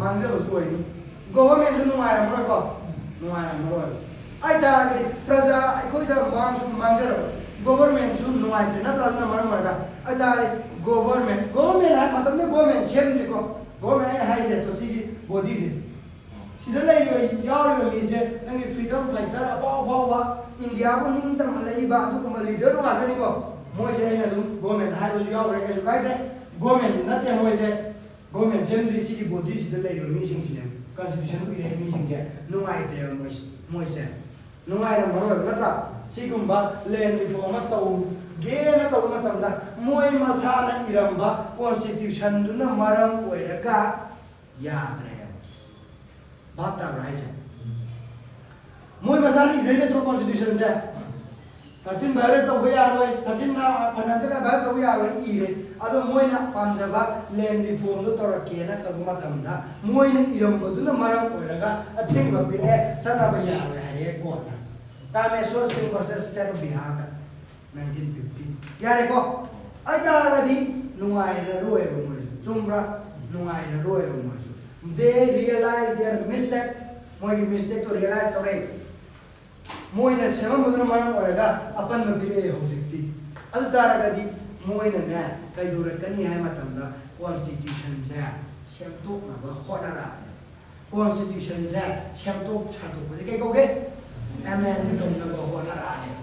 मांगजब कोई नहीं गवर्नमेंट जो नुमायरम को नुमायरम आई तारगा प्रजा कोई दा मांगजर गवर्नमेंट जो नुमायत्र नत्र ना मरम मरगा आई तारगा गवर्नमेंट है मतलब ने गवर्नमेंट सेम को गवर्नमेंट है से तो सी बॉडी से सिदा लैरि यार मी से नंगी फ्रीडम फाइटर अबावा इंडिया को निंग तम हलई बा अदु को लीडर वा गनी को मोय से ने दु गवर्नमेंट हाय बजु याव रे के काई दे गवर्नमेंट नते मोय से गवर्नमेंट सेंट्री सिटी बॉडी सिदा लैरि मी सिंग से कॉन्स्टिट्यूशन को रे मी सिंग से नुमाय ते मोय से नुमाय रे मरो नत्रा सिगुम्बा लैंड रिफॉर्म तो गेना तो मतमदा मोय मसाना इरंबा कॉन्स्टिट्यूशन दुना मरम ओइरका याद रे बात ता रहा है मोय मसानी इजैने तो कॉन्स्टिट्यूशन से 13 बारे तो भई आरो 13 ना फनांतरा बारे तो भई आरो ई रे अदो मोय ना पांजबा लैंड रिफॉर्म तो तोरके ना तगु मतमदा मोय ना इरंबो दुना मरम ओइरका अथेंग बबिरे सना भई आरो रे कोना Kameshwar Singh versus state of Bihar 1950 यारे को अजागदी नुआइरा रोएबो मोय चुमरा नुआइरा रोएबो मोय they realize their mistake मोय की मिस्टेक तो रियलाइज तो रे मोय ने सेम मगन मारम ओरेगा अपन में बिरे होजिक्ति अद तारगदी मोय ने कई दूर कनी है मतमदा कॉन्स्टिट्यूशन से सेमटोक ना होनारा कॉन्स्टिट्यूशन से सेमटोक छातो जे के कोगे अमेंडमेंट तो ना होनारा ने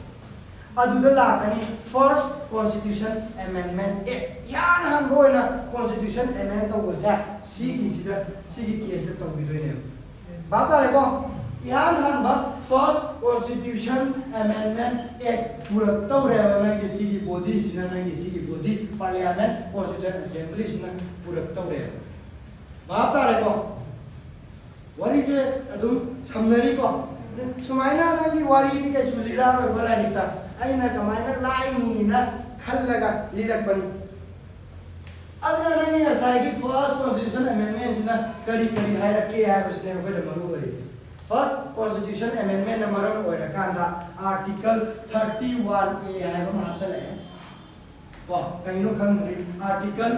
अदुदा लाकनी फर्स्ट कॉन्स्टिट्यूशन अमेंडमेंट यान हम रोइना कॉन्स्टिट्यूशन अमेंड तो गोसा सी की केस तो बिदोने बात आ रे को इहान हान फर्स्ट कॉन्स्टिट्यूशन अमेंडमेंट एक्ट पूरा तौरे नंगे सिगी बॉडी सिना नंगे सिगी बॉडी पार्लियामेंट कॉन्स्टिट्यूशन असेंबली सिना पूरा तौरे बाप तारे को वारी से अदुम समनरी को सुमाइना नंगी वारी नि के सुलिरा रो बोला रिता आइना कमाइना लाइनी ना खल्लगा लिरक बनी अदना नंगी असागी फर्स्ट कॉन्स्टिट्यूशन अमेंडमेंट सिना करी करी हायरके है उसने को मरु करी फर्स्ट कॉन्स्टिट्यूशन अमेंडमेंट मरम ओइरकांदा आर्टिकल 31A है हम हासले वा कइनो खंगरी आर्टिकल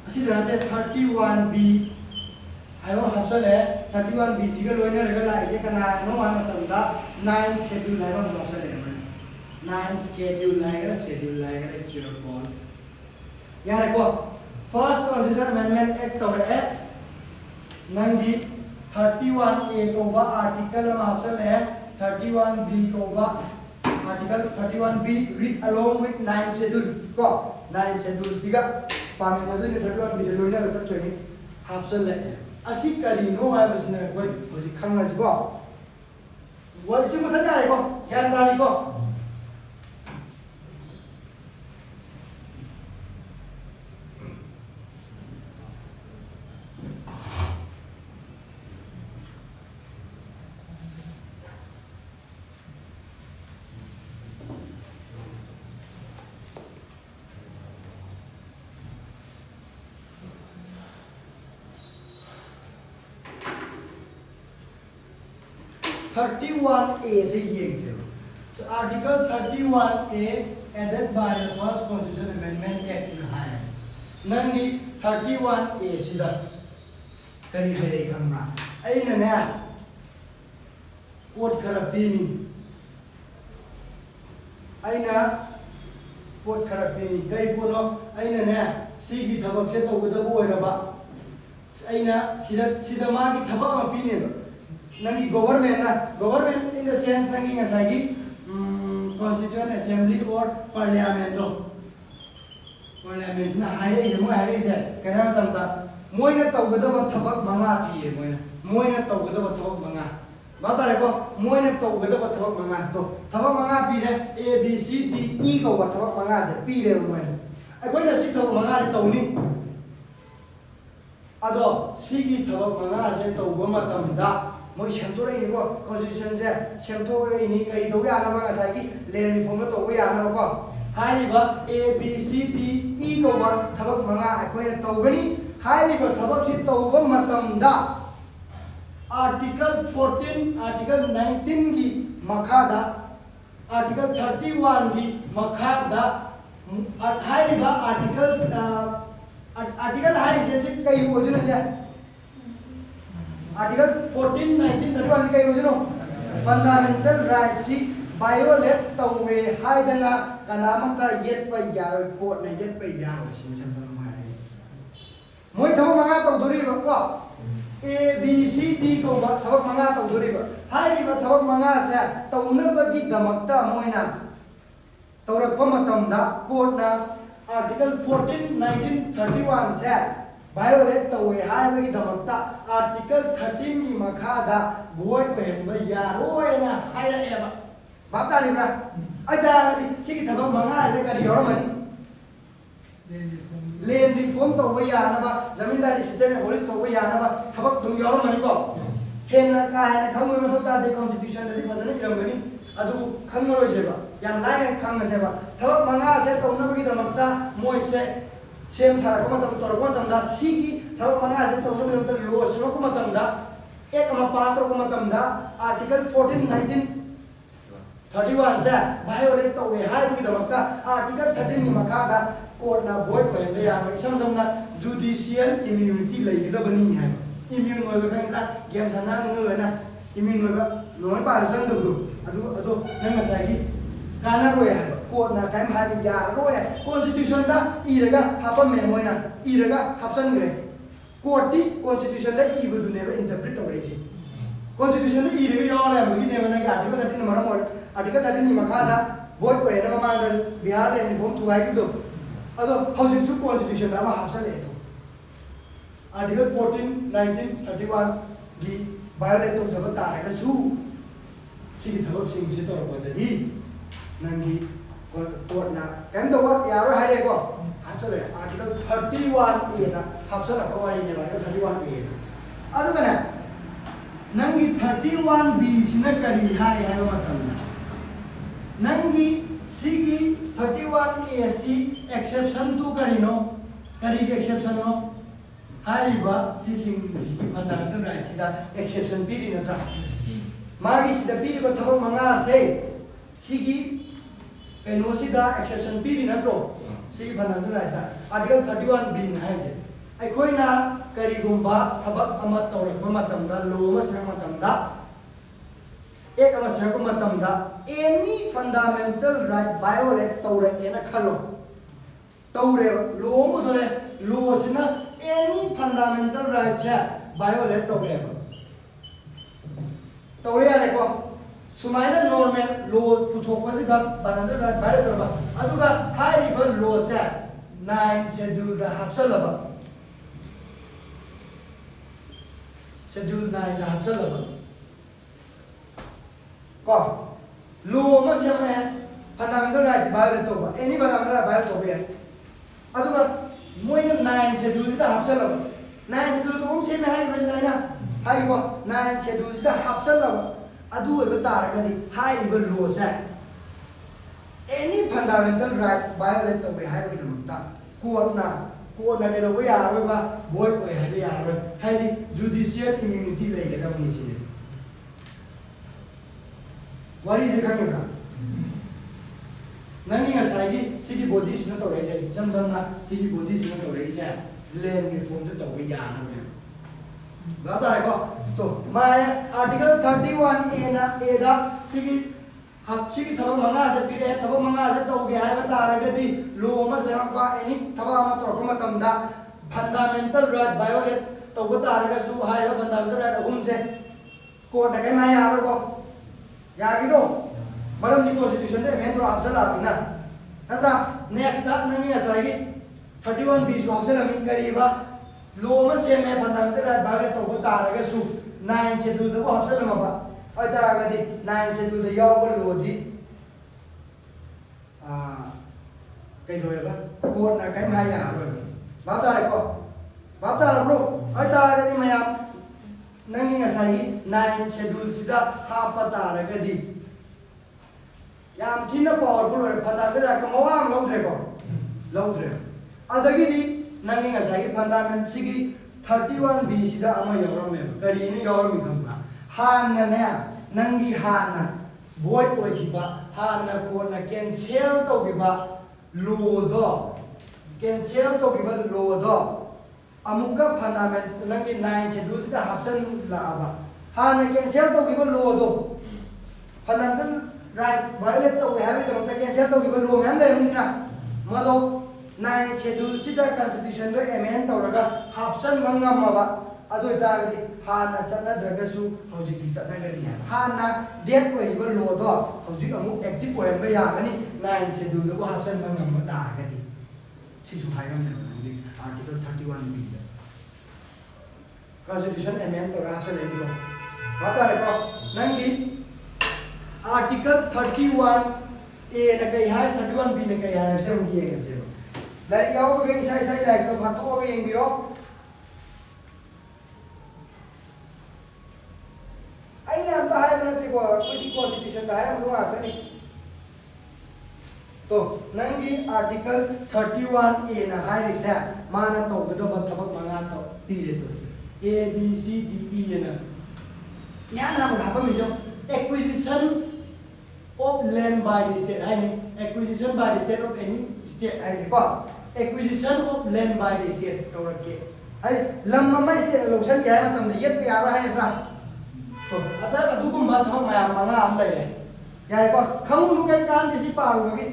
असि रहते 31B है हम हासले 31B सिगा लोइना रेगला इसे कना नो मान तंदा 9 शेड्यूल है हम हासले 9 शेड्यूल लाएगा शेड्यूल लाएगा एक जीरो कॉल यार को फर्स्ट कॉन्स्टिट्यूशन अमेंडमेंट एक्ट तौरे नंगी 31A कोबा आर्टिकल में हासिल है 31B कोबा article 31B read along with 9 schedule को 9 schedule सिगा पामे मदु ने 31B से लोइना सब केनी हासिल है असि करिनो है बसने कोई होसी खंगस को वो इसे मत जा रे को ध्यान दारी को (31A) से ये so Article 31A added by the first Constitution Amendment Act in high. Nangi 31A sida kari hare kamra. Aina na quote karapini. Aina quote karapini. Kai puno aina na sigi thabak se to guda bo iraba. Aina sida ma ki thabak ma pini ba. Nangi government in the sense nangi ngasagi constituent assembly or parliament do parliament na hire je mo hire se kana tamta moina tawgada ba thabak manga piye moina tawgada ba thabak manga ba tare ko moina tawgada ba thabak manga to thabak manga pi re A B C D E ko ba thabak manga se pi re moina ai na si thabak manga ri tawni ado sigi thabak manga se tawba matamda moi semto rai ko constitution se semto rai ni kai do ya na ba sai ki land reform to ya na ko hai ba A B C D E ko ba thabak manga akoi na to gani hai ba thabak si to ba matam da article 14 article 19 gi makha da article 31 gi makha da hai ba articles article hai se kai yojana se Article 14, 19, 31 kai wajno fundamental rights si violate tawe haidana kanamata yet pa yaro court na yet pa yaro sin samta mare moi thama manga to dori ba ko A B C D ko ba thama manga to dori ba hai ba thama manga sa tawna ba gi damakta moina tawrak pa matam da court na article 14, 19, 31 sa violate tawe hai bagi damakta article 13 ni makhada void pen ba yaroi na hai la eba bata ni bra aja ni sigi thabak manga le kari yor mani land reform to ba ya na ba zamindari system police to ba ya na ba thabak dum yor mani ko hen ka hai na khang ma thota de constitution de bazana iram gani adu khang ro se ba yang lain khang se ba thabak manga se to na bagi damakta moi se sem sara ko matam tor ko matam da sigi thabak manga se to no matam lo se ko matam da ek ma pass ko matam da article 14 19 31 se violate to we hai bi damakta article 13 ni makha da court na void pa be ya isam sam na judicial immunity lai da bani hai immune noi ba kan da game sana no lo na immune noi ba no ba san du adu nang sa gi kana ro ya court na kai ma bi ya ro ya constitution da iraga hapam me moina iraga hapsan gre court di constitution da ibu du ne ba interpret to resi constitution da iraga yo la bi ne ba na ga article 13 maram article 13 ni makha da vote ko ena ma da bihar le reform tu ai do ado housing su constitution da ma hapsan le to article 14 19 31 gi violate tꯧjaba taragasu sigi thabak sing si torakpadadi nangi court na kan do what yaro hare ko actually article 31A na hapsala ko wari ne article 31A adu kana nangi 31B sina kari hai hai matamna nangi sigi 31A si exception to kari no kari exception no hariba si sing sigi fundamental right sida exception piri na cha magi sida piri ko thabak manga se sigi eno sida exception piri na tro sigi fundamental right sida article 31B na hai se ai khoi na kari gumba thabak ama tawrak ma matamda law ma sang matamda ek ama sang matamda any fundamental right violate tawra ena khalo tawre law mo thore law sina any fundamental right cha violate tawre tawre are ko sumaina normal law puthokwa se da fundamental right violate tawra aduga high river law sa 9 schedule da hapsalaba schedule 9 da hapsalaba ko law ma se ma fundamental right violate tawba any fundamental right violate tawba aduga moina 9 schedule da hapsalaba 9 schedule to se me hai bajna na hai ko 9 schedule da hapsalaba adu eba taragadi hai river law sa any fundamental right violate tawba hai ba damta court na ke lo ya ro ba boy ko hai ya ro hai di judicial immunity lai ga dam ni si wari je khang na nani nga sai gi sigi body sina to rai sai jam na sigi body sina to rai sai land reform to wi ya na me ba ta ko to ma article 31A na a da sigi hap sigi thaba manga se pire thaba manga se to ge hai ba ta ra ga di law ma se ba any thaba ma to ko ma tam da fundamental right violate to ba ta ra ga su hai ba fundamental right hum se court na kai ma ya ro ko ya gi do maram ni constitution de men to option la na natra next da nani asai gi 31B su option ami kari ba law ma se me fundamental right violate to ba ta ra ga su 9 schedule da option ma ba ai ta ra ga di 9 schedule da yaw ba law di kai do ba court na kai ma ya ro ba ta ra ko ba ta ra bro ai ta ga di mayam nangi asai gi 9 schedule sida ha pa ta ra ga di yam thina powerful ore fundamental right ka mawam lodre ko lodre adagi di nangi asai gi fundamental sigi 31B sida ama yaram me kari ni yaram mi khamba han na ne nangi han na void oi hiba han na ko na cancel to giba law do cancel to giba law do amuka fundamental nangi 9 schedule sida option la aba han na cancel to giba law do fundamental right violate to have it to cancel to giba law mem le ni na mado 9 schedule sida constitution do amend to raga option mangam ma adu ta gi hana chana draga su hojik ti chana gari ha hana date ko iba law do hojik amu active ko ba ya gani 9 schedule do option mangam ma ta ga di si su hai ram ne article 31B constitution amend to option le ko bata re ko nangi article 31A na kai hai 31B na kai hai se un ki ga se lai yaw ko ge sai sai lai to phato ko ge yeng biro ai na ta hai na ti ko constitution da hai ma wa ta ni to nangi article 31A na hai ri sa mana to ga do ba thabak manga to pi re to A B C D E na ya na ma ba mi jo acquisition of land by the state hai ni acquisition by the state of any state ai se ko acquisition of land by the state to ra ke ai lam ma state lo san ga ma tam da yet ya ra hai ra to ata adu kum ba thama ma manga am lai ya ko khang lu kan kan ji si pa ru gi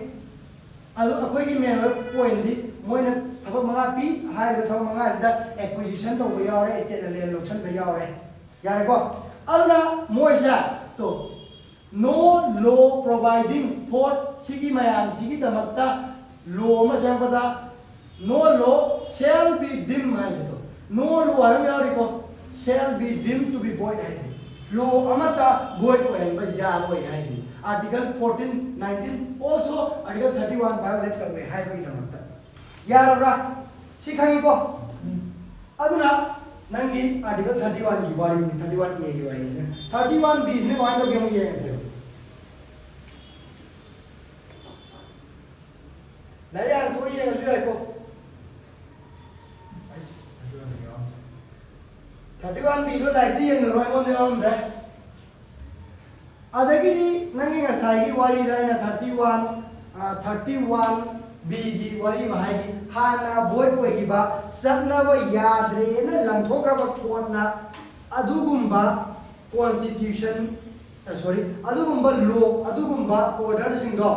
adu akoi gi me point di moina thaba manga pi hai ga thaba manga sida acquisition to ya ra state land lo san ba ya ra ya ko aduna moisa to no law providing for sigi mayam sigi damakta law ma sampada no law shall be deemed as to no law haram yari ko shall be deemed to be void as law अमता void ओहेनबा याबोय हाइसिन article 14 19 also article 31 violate करवे हाइबगी दमता यारब्रा सिखाइको अदुना नंगी article 31 की वाली 31 ए की वाली 31 बी ने वाइन तो गेम ये से नया तो ये ना सुया को 31 बी तो लाइक ये न रोय मोन ने रे अदगी नंगी ngasai वाली दाइना 31 बी की वाली महागी हाना बोर्ड को की बा सत्नब याद्रे न लंथोक्रब कोर्टना अदुगुंबा constitution sorry अदुगुंबा law अदुगुंबा order सिंगो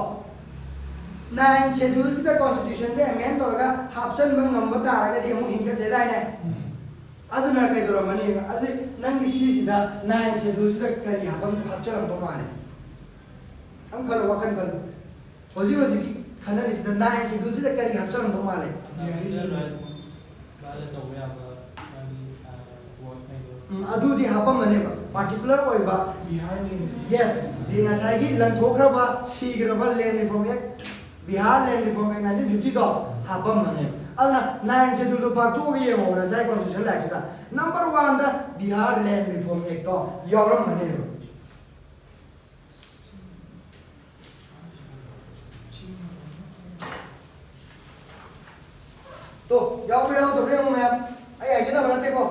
9 schedule से कॉन्स्टिट्यूशन से अमेंड तोरगा हाप्सन बंग नंबर तारगा दि मु हिंग दे दाइने अदुना कई दोर मनी अदि नंगी सिसिदा 9 शेड्यूल से करी हापम हापचरम तो माने हम खलो वकन खलो होजी होजी खनन इस द 9 शेड्यूल से करी हापचरम तो माले अदुदी हापम मने पार्टिकुलर ओइबा यस बि ngasai gi lanthokraba sigraba land reform act Bihar land reform act 1950 तो हापम मने अदना 9 शेड्यूल तो पार्ट 2 की ये मोना साइ कॉन्स्टिट्यूशन एक्ट दा नंबर 1 दा बिहार लैंड रिफॉर्म एक्ट तो यावरम मने तो यावरे तो रे mo मैम आई जना बनते को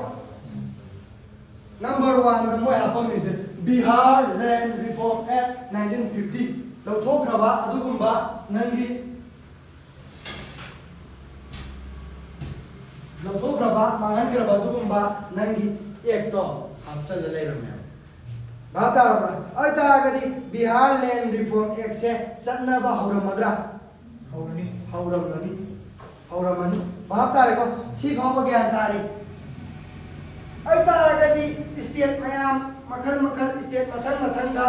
नंबर 1 दा मोय हापम is Bihar land reform act 1950 लौथोख्रबा अदुगुंबा नंगी लौथोख्रबा मांगनख्रबा अदुगुंबा नंगी एक तो हापचल लेरमे बातारबा अयतागदि बिहार लैंड रिफॉर्म एक्ट से सन्नबा हौरमद्रा हौरमनी बातारको सी फाव ज्ञान तारी अयतागदि स्टेट मयाम मखल मखल स्टेट मथन दा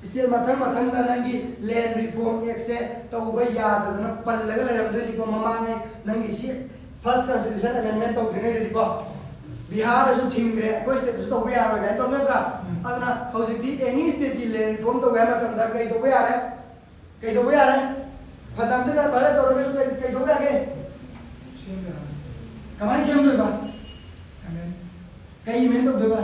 स्टेट मथन दा नंगी लैंड रिफॉर्म एक्ट से तौबा याददना पल्लगा लेरमदोनि को ममांगे नंगी सी फर्स्ट कॉन्स्टिट्यूशन अमेंडमेंट तौद्रिङै दिको बिहार जो थिंग्रे कोई स्टेट तो तौबा यारो गाय तो नत्रा अदना हौजिति एनी स्टेट की लैंड रिफॉर्म तो गाय मतम दा कई तौबा यारे फदांत ना बारे तोरगे कई तौबा यागे कमाई सेम दोबा कई में तो दोबा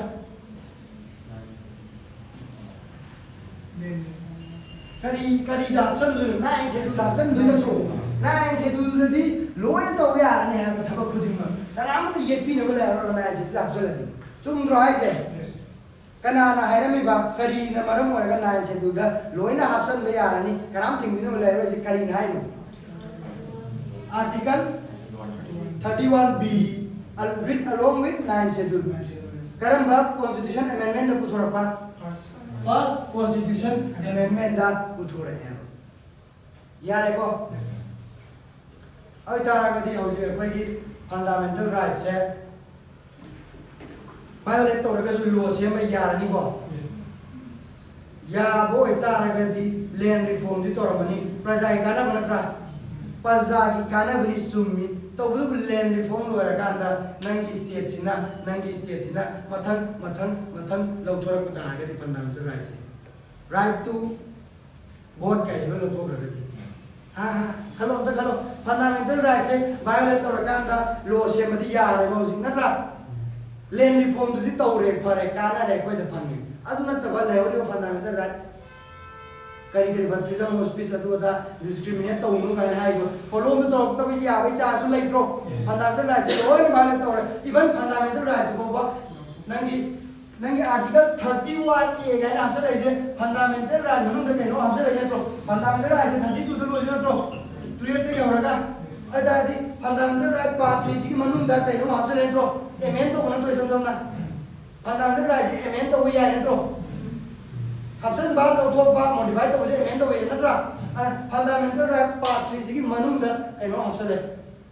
करी दापसन दुन 9 शेड्यूल दापसन दुन सो 9 शेड्यूल दी लोय तो यार ने है थबक खुदिम कनाम तो येपी ने बोले यार 9 शेड्यूल दापसन चुम द्राय से कनाना हैरमी बा करी न मरम होगा 9 शेड्यूल दा लोय ना हापसन बे यार नि कनाम थिंग ने बोले यार करी न है नो article 31 be read along with 9 schedule करम बा कॉन्स्टिट्यूशन अमेंडमेंट दा पुथोरपा फर्स्ट कॉन्स्टिट्यूशन अमेंडमेंट दा पुथोरे है यारे को अय तारागदि हौजे कोई फंडामेंटल राइट से वायलेट तौरगसु लॉ से म यारनी को या बो तारागदि लैंड रिफॉर्म दि तौरमनी प्रजा की काना बनत्रा प्रजा की काना बनि सुमी तो bu लैंड रिफॉर्म लोरा कांदा नंगी स्टेट सिना मथन लौथोर को तारागदि फंडामेंटल राइट से राइट टू वोट का जो लौथोर रखी हां खलो तो खलो फंडामेंटल राइट से वायलेट तौर कांदा लॉ से मदि यारे मौजिक नत्रा लैंड रिफॉर्म दि तौरे फरे काना रे कोइ द फंगी अदु नत्तबा लेवरे फंडामेंटल राइट करी बट फ्रीडम ऑफ स्पीच अदुदा डिस्क्रिमिनेट तौनु काय हाइबो फॉलोम द तौर तबि याबै चासु लेत्रो फंडामेंटल राइट से ओन वायलेट तौर इवन फंडामेंटल राइट को नंगी आर्टिकल 31 ए गाय हासो लेजे फंडामेंटल राइट मनु द केनो हासो लेजे तो फंडामेंटल राइट से 32 द लोजो तो तुये ते यावरगा अदादि फंडामेंटल राइट पार्ट 3 की मनु द केनो हासो लेजे तो एमेंड तो कोन तो समझना फंडामेंटल राइट से एमेंड तो याय ने तो हासन बार लौथोक बा मॉडिफाई तो एमेंड तो ये नत्रा फंडामेंटल राइट पार्ट 3 की मनु द केनो हासो ले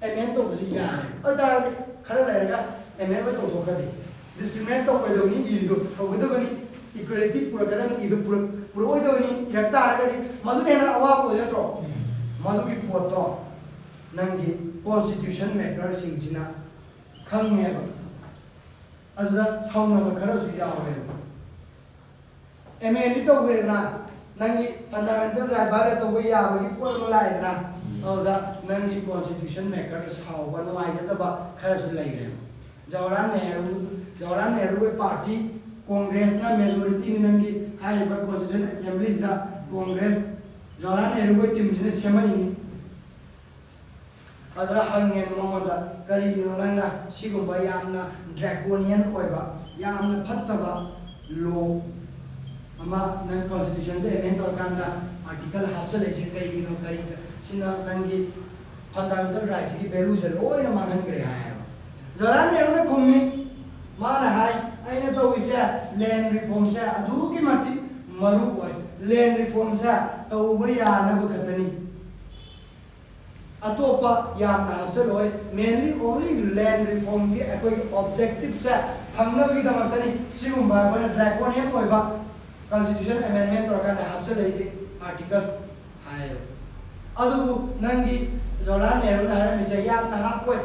एमेंड तो याय अदादि खरा लेरगा एमेंड तो थोकदि डिस्क्रिमिनेट तो कोई दोनी इदो होगदबनी इक्वालिटी पुरकदम इदो पुरोइदबनी इरक्ता आगदि मदुने ना अवाब हो जत्रो मदुगी पोतो नंगी कॉन्स्टिट्यूशन मेकर सिंगसिना खंगेबा अदुदा साउना खरसु यावे amendment to we na nangi fundamental right violate to we ya bagi po mo lai na oda nangi constitution maker sao ba no ai jata ba khara su lai re Jawaharlal Nehru party congress na majority ni nangi hai ba constitution assemblies da congress Jawaharlal Nehru team ni semani ni adra hangen momonda kari yunanga sigumba yamna draconian oiba yamna phattaba law ama nan constitution se amend torkanda article hapsale se kai no kari sina nangi fundamental rights ki value se loina mangan gre hai Jawaharlal Nehru ne khummi mana hai aina to wisa land reform se adu ki mati maru oi land reform se to ba ya na ba khatani atopa yamna hapsaloi mainly only land reform ki akoi objective se phangna bi damatani sigumba bana draconian oiba constitution amendment torkanda hapsalai se article hayo adu nangi Jawaharlal Nehru na ha mise yamna hapoi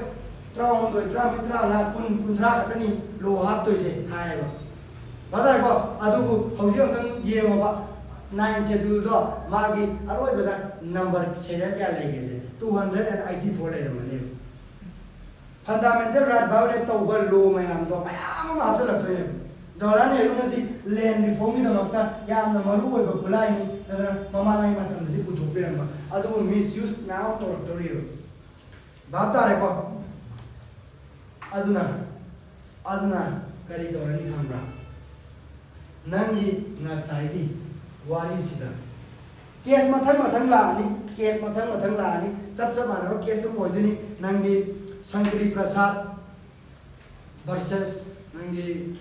Trao doi trao mitra na kundra katani lo hap to se hayo badar ko adu hausi ang yemo ba 9 schedule do magi aroi bada number serial kya lege se 284 lai ramane fundamental right violate to ba law mayam do mayam ma hapsa lak thoi Jawaharlal Nehru na di land reform ni damakta yam na maru oi ba khulai ni na mama nai matam di puthok pe ramba adu misuse now to toriyo bata re ko aduna kari dorani khambra nangi ngasai wari sida case mathang la ni case mathang la ni chap ana case to pojini nangi Shankari Prasad versus nangi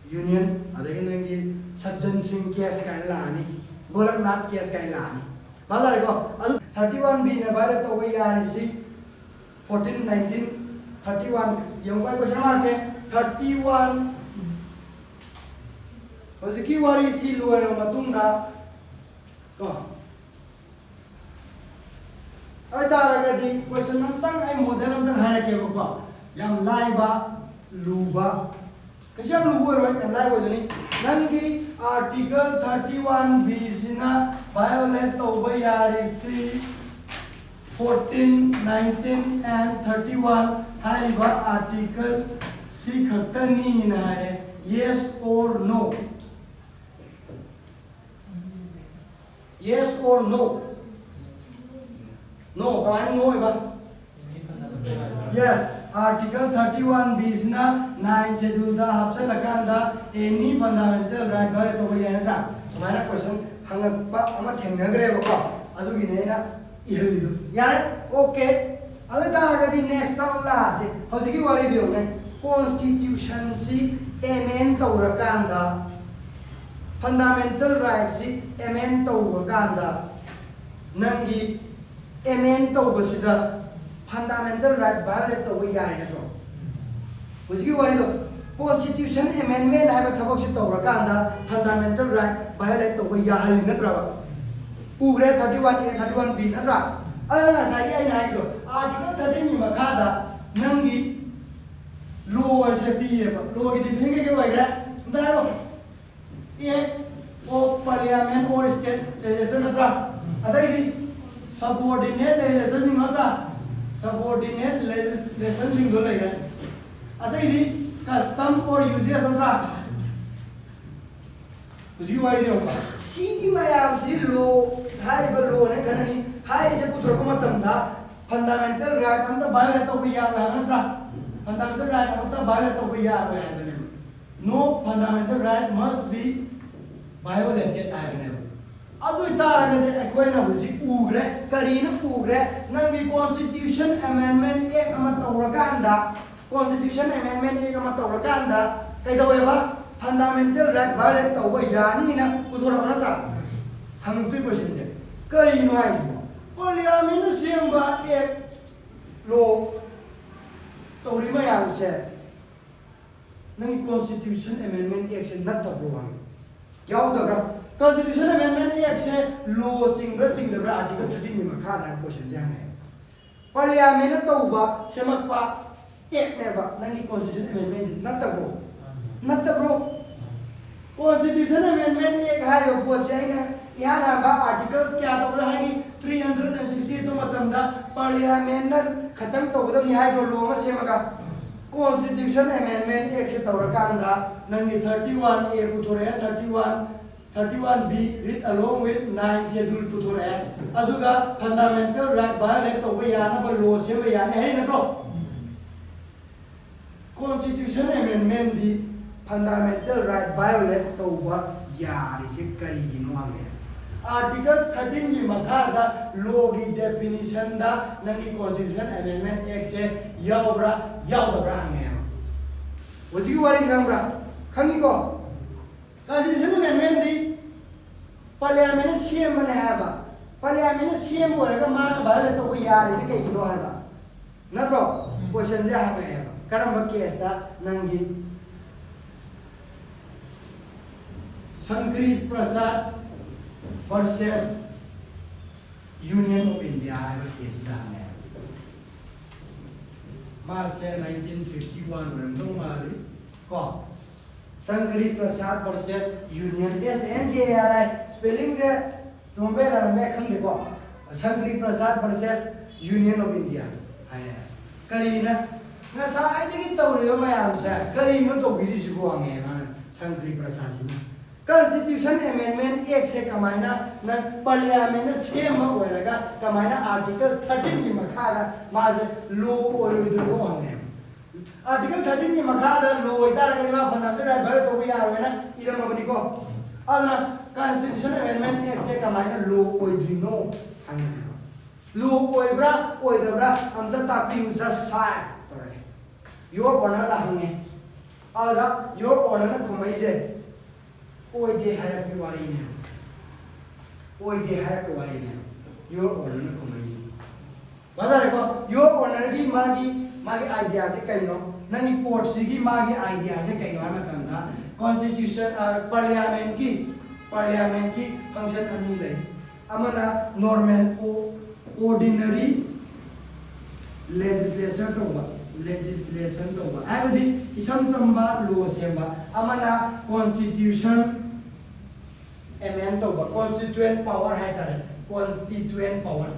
union adagi nangi Sajjan Singh case kai la ni Golaknath case kai la ni bala ko adu 31b na bare to we RC 14 19 31 yung by question mark 31 hojiki wari si loero matunga ko ai taraga di question namtang ai model namtang haya ke ko yang lai ba luba kasi ang luba ro yang lai bo jani nangi article 31b sina violate to ba yari si 14, 19 and 31 hariba article si khaktani na hai yes or no yes or no no kahan no ba yes article 31 b na 9 schedule da hapsa lakanda any fundamental right gare to ba yana ta samana question hangakpa ama thengnagre ba ko adu gi ne na यार okay अबे तारगदी next time लासे हौजिकी वारी दियो ने constitution सी amend तौरकांदा fundamental right सी amend तौरकांदा नंगी amend तौबसिदा fundamental right violate तौबा याय नथ्रो हौजिकी वारी दो कॉन्स्टिट्यूशन एमेंडमेंट हाइबा थबक सी तौरकांदा फंडामेंटल राइट वायलेट तौबा याहल नथ्राबा Ugre 31A 31B natra ala sai ai nai do article 13 ni makada nangi law se bi ba law ki din ke wai gra ndaro ye o parliament or state legislation natra adai di subordinate legislation natra subordinate legislation sing do lai ga adai di custom or uses natra usi wai di ba si mayam si law hai ba law ne kanani hai se puthor ko matam da fundamental right am da violate to bi ya ba natra fundamental right am da violate to bi ya ba ne no fundamental right must be violated I ne adu itara ne akoina huji ugre karina ugre nangi constitution amendment ek ama tawrakanda constitution amendment ek ama tawrakanda kaidawe ba fundamental right violate to ba yani na puthor ko natra हम तो question थे कई noise parliament सेंबा एक लो तौरी मयाम से नंग constitution amendment act से नत तब हम क्या होता है कॉन्स्टिट्यूशन अमेंडमेंट एक्ट से लो सिंग द आर्टिकल 13 में मखा दा क्वेश्चन जाने पार्लियामेंट तौबा सेमकपा एक ने बा नंग कॉन्स्टिट्यूशन अमेंडमेंट नत तब Constitution Amendment एक है जो पोस्ट है ना यहाँ ना बा आर्टिकल क्या तो बोला है कि 360 तो मतलब दा पार्लियामेंट ना खत्म तो बोला नहीं है जो लॉ में सेम का Constitution Amendment एक से तौर का अंधा नंगी 31 ए पुथोरे 31B read along with 9 schedule पुथोरे अदुगा fundamental right violate तो वो याना पर law से वो याने है ना तो Constitution Amendment दी fundamental right violate तो वो यार इसे करी गिनवा में Article 13 की मकादा law की definition दा नंगी Constitution Amendment एक से यावब्रा हमें वो जी वाली संब्रा खंगी को Constitution Amendment दी पार्लियामेंट सीएम बने है बा पार्लियामेंट सीएम बोलेगा मार भाले तो कोई यार इसे कहीं नो है बा न तो क्वेश्चन जे हमें है बा करम केस दा नंगी शंकरी प्रसाद वर्सेस यूनियन ऑफ इंडिया है केस दा है मार्च 1951 में दो मारी को शंकरी प्रसाद वर्सेस यूनियन SNKRI स्पेलिंग से चोंबे रंबे खम देखो शंकरी प्रसाद वर्सेस यूनियन ऑफ इंडिया है Kareena ngасai dagi tawre mayam sa kari no to biri sigo ange man Shankari Prasad Singh Constitution Amendment एक से कमायना न पार्लियामेंट सेम होएगा कमायना आर्टिकल 13 की मखादा माज लो और दो हमें Article 13 की मखादा लो इधर के ना फंडामेंटल राइट भले तो भी आवे ना इरम अपनी को अदना Constitution Amendment एक से कमायना लो और दो हमें लो ओइब्रा ओइदब्रा हम तो तापी उजा साय तो रे योर ऑनर ला हमें आदा योर ऑनर न खुमई से ओइदे है के वारी ने ओइदे है के वारी ने योर ऑनर न खुमई बाजार को योर ऑनर की मागी आइडिया से कहीं नो नंगी कोर्ट सी की मागी आइडिया से कहीं नो मतलब ना कॉन्स्टिट्यूशन पार्लियामेंट की फंक्शन अनी ले अमना नॉर्मल ऑर्डिनरी लेजिस्लेशन तो हुआ ऐबदी इसम चंबा लॉ सेंबा अमना कॉन्स्टिट्यूशन अमेंड तो हुआ कॉन्स्टिट्यूएंट पावर है तारे कॉन्स्टिट्यूएंट पावर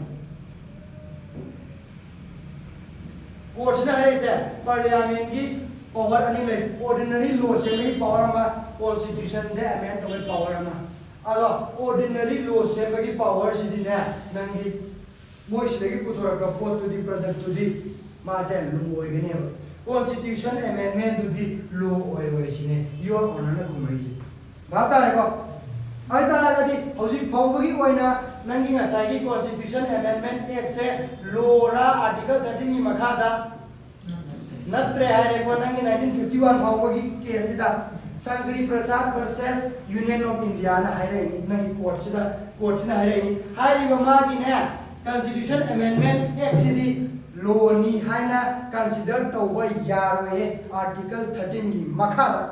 कोर्ट ना है से पार्लियामेंट की पावर अनी ले ऑर्डिनरी लॉ से में पावर अमा कॉन्स्टिट्यूशन से अमेंड तो पावर अमा अलो ऑर्डिनरी लॉ से में की पावर सिदी ना नंगी मोइसलेगी पुथोरका पोत to the product to the मासे लॉ होइगने constitution amendment to the law होइसिने योर ऑनर न घुमैजी बात तारे को आई तारागदी हौजिक फाउबगी ओइना नंगी ngसाई की कॉन्स्टिट्यूशन अमेंडमेंट एक से लोरा आर्टिकल 13 की मखादा नत्रे है रे को नंगी 1951 फाउबगी केस सिदा शंकरी प्रसाद वर्सेस यूनियन ऑफ इंडिया ना हाइरे नंगी कोर्ट ना हाइरे हाइरी मागी ने Constitution Amendment Act सिदी लोनी हाइना कंसीडर तौबा यारोए आर्टिकल 13 की मखादा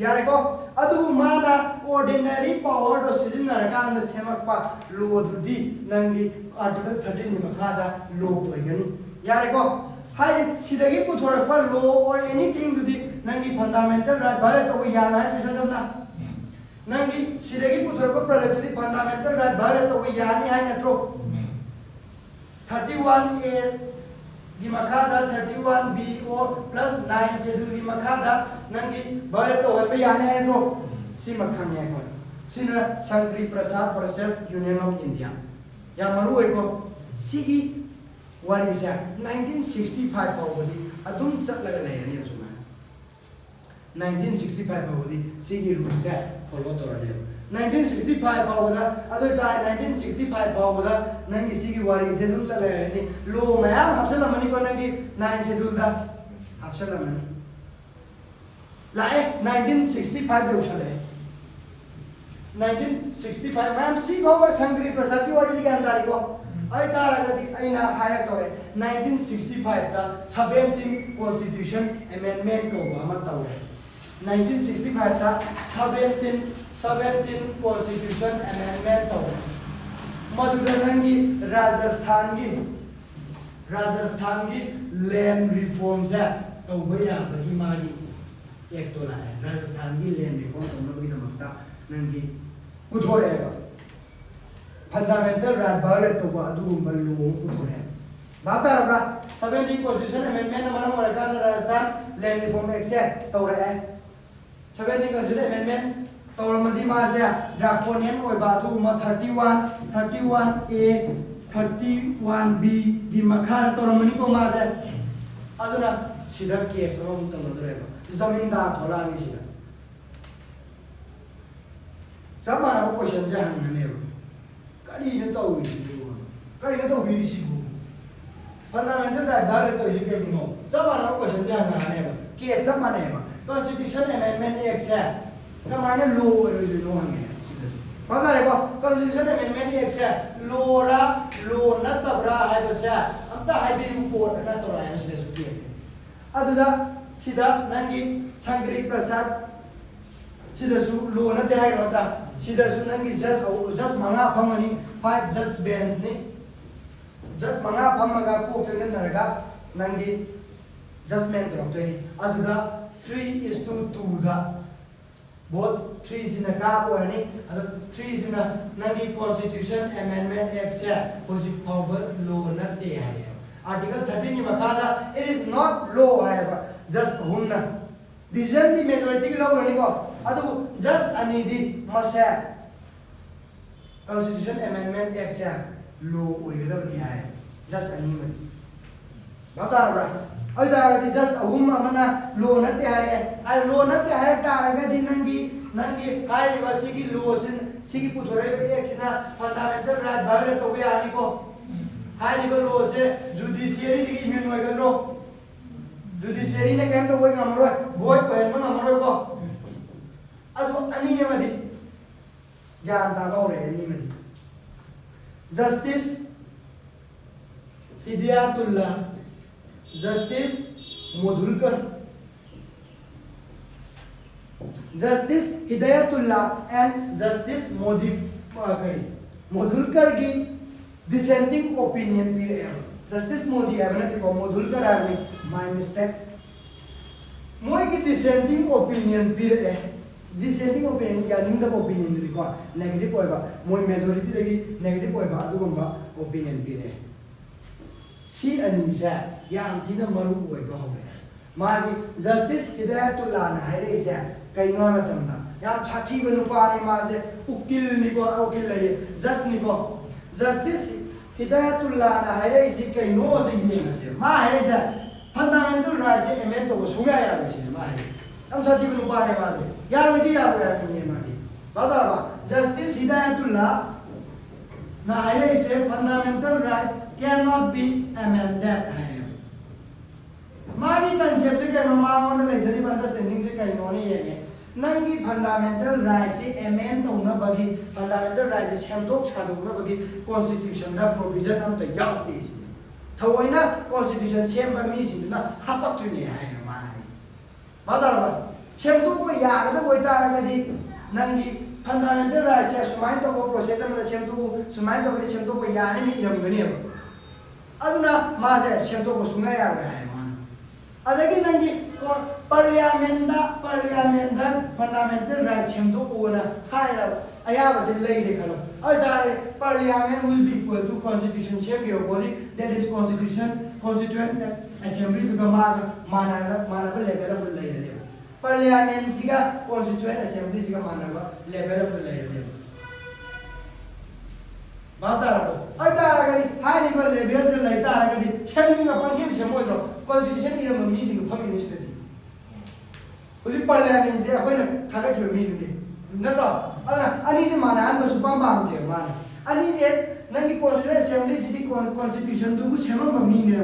यारे को अदु माना ऑर्डिनरी पावर दो सिजिनरकान सेमकपा लो दुदी नंगी आर्टिकल 13 की मखादा लो होइगनी यारे को हाय सिदगी पुथोरपा लो और एनीथिंग दुदी नंगी फंडामेंटल राइट बारे तो यार है किसन समना नंगी सिदगी पुथोरपा प्रोडक्ट दुदी फंडामेंटल राइट बारे तो यानी है नत्रो 31A की मखादा 31B और प्लस 9 शेड्यूल की मखादा नंगी बारे तो हल में यानी है तो सी मखान है को सिना शंकरी प्रसाद वर्सेस यूनियन ऑफ इंडिया या मरु है को सीगी वारी से 1965 पावदी अदुम चट लगा ले ने सुना 1965 पावदी सीगी रूल से फॉलो तो रहे 1965 पावदा अदो ताई 1965 पावदा नंगी सीगी वारी से तुम चले नि लो मयाम हफ्सल मनी को नंगी 9 शेड्यूल दा हफ्सल मनी लाए 1965 दो चले 1965 मैम सी गो शंकरी प्रसाद की वारी से ज्ञान तारीख को आई तारागदी आइना हायर तो 1965 दा 17 कॉन्स्टिट्यूशन अमेंडमेंट को मत तो 1965 दा 17 कॉन्स्टिट्यूशन अमेंडमेंट तो मधुरनंगी राजस्थान की लैंड रिफॉर्म से तो भैया बगी मागी एक्ट तो लाए राजस्थान की लैंड रिफॉर्म तौनबगीदमक्ता नंगी पुथोरेबा फंडामेंटल राइट वायलेट तौबा अदुगुम्बा लॉ पुथोरे बातारब्रा 17 कॉन्स्टिट्यूशन अमेंडमेंट मरम ओरकान राजस्थान लैंड रिफॉर्म एक्ट से तौरे 17 कॉन्स्टिट्यूशन अमेंडमेंट तौरमदी मासे ड्राकोनियन ओइबा अदुगुम्बा 31A 31B की मखा तौरमनी को मासे अदुना सिदा केस अमम तमदरेबा जमींदार थोलानी सिदा समाना क्वेश्चन जे हंगनेबा करीन तौरिसिबो करीन तौबिरिसिबो फंडामेंटल राइट वायलेट तौरिसि केनो समाना क्वेश्चन जे हंगनेबा केस समानेबा कॉन्स्टिट्यूशन अमेंडमेंट एक्ट से कमाने लो ओरिजिनो हंगे सिदा पगारेबा कॉन्स्टिट्यूशन अमेंडमेंट एक्ट से लोरा लो नतबरा हाइबसे अमता हाइबिरु कोर्ट नतरा हाइबसे केस अदुदा सिदा नंगी संग्री प्रसाद सिदसु लो नते हाय नता सिदसु नंगी जज मंगा फमनी 5 जज बेंच नि जज मंगा फमगा कोक चंगन नरगा नंगी जजमेंट रखतोनी अदुदा 3:2 दा बोथ 3 सिना का ओरनी अदु 3 सिना नंगी कॉन्स्टिट्यूशन अमेंडमेंट एक्ट से होजि पावर लो नते हाय Article 13 की मकादा it is not law है just हुन्ना decision दी majority की law रहने को अदु just अनीदी मसे constitution amendment act से law होइगदा बनी है just अनीमन बता रहा अब दागदी just अहुम अमना law नते है आई law नते है तारगदी नंगी हाय वासी की law सिगी पुथोरे एक सिना fundamental right violate तो बे आनी को हाई लो से जुडिशियरी की इम्यून होइगद्रो जुडिशियरी ने केम तो कोई नमरो वोट पहन में नमरो को अदु अनि यमदि जानता तो रे अनि मदि justice Hidayatullah justice Mudholkar justice Hidayatullah and justice Mudholkar की dissenting opinion भी है जस्टिस मोदी है बना तो मधुलकर आदमी माय मिस्टेक मोई की dissenting opinion भी है dissenting opinion या निंदा opinion भी को नेगेटिव होएगा मोई मेजॉरिटी देगी नेगेटिव होएगा अदुगुम्बा opinion भी है सी अनिसा या अंतिम मरु होएगा होगे मागी जस्टिस हिदायतुल्लाह ना है रे इसे कई नौ में तमदा यार छाती बनु पाने मासे उकिल निको उकिल ले जस्ट निको जस्टिस हिदायतुल्लाह ना है इसी कई नो से ये से मा है से फंडामेंटल राइट से एमेंट तो सुगा यार से मा है हम साथी को पाने मा से यार वही यार ये मा की बता बा जस्टिस हिदायतुल्लाह ना है से fundamental right can not be amended है मागी कांसेप्ट से कई नो मा ऑन ले जरी अंडरस्टैंडिंग से कई नो ने ये नंगी फंडामेंटल राइट से अमेंड होना बगी फंडामेंटल राइट से सेमदोक सादोना बगी कॉन्स्टिट्यूशन दा प्रोविजन हम त यावते थवैना कॉन्स्टिट्यूशन सेम बमी सिना हापत्रिने है माना है बदरबा सेमदोक को यागदा होय तारगदी नंगी फंडामेंटल राइट से सुमाइन तो प्रोसेस में सेमदोक सुमाइन तो सेमदोक को याने नि इरमगनी अदुना मासे सेमदोक को सुंगा यार है माना अदगी नंगी पार्लियामेंट फंडामेंटल राइट सेमदो ओना हायरा अयाबा से ले दे खलो अदारे parliament will be equal to constitution same के body that is constitution constituent assembly तो माना लेवल ऑफ ले दे पार्लियामेंट सिगा कॉन्स्टिट्यूएंट असेंबली सिगा माना लेवल ऑफ ले दे बातारो अदारे हाई लेवल से लेता आगदी सेमनी का पंखेम से मोइरो कॉन्स्टिट्यूशन इरम मीसिंग फेमिनिस्ट उसी पार्लियामेंट दे अखोइना थागा जो मी ने नरो अनि से माना हम सुपम बाम दे माना अनि से नंगी कॉन्स्टिट्यूशन असेंबली सिटी कॉन्स्टिट्यूशन दु सेमम मी ने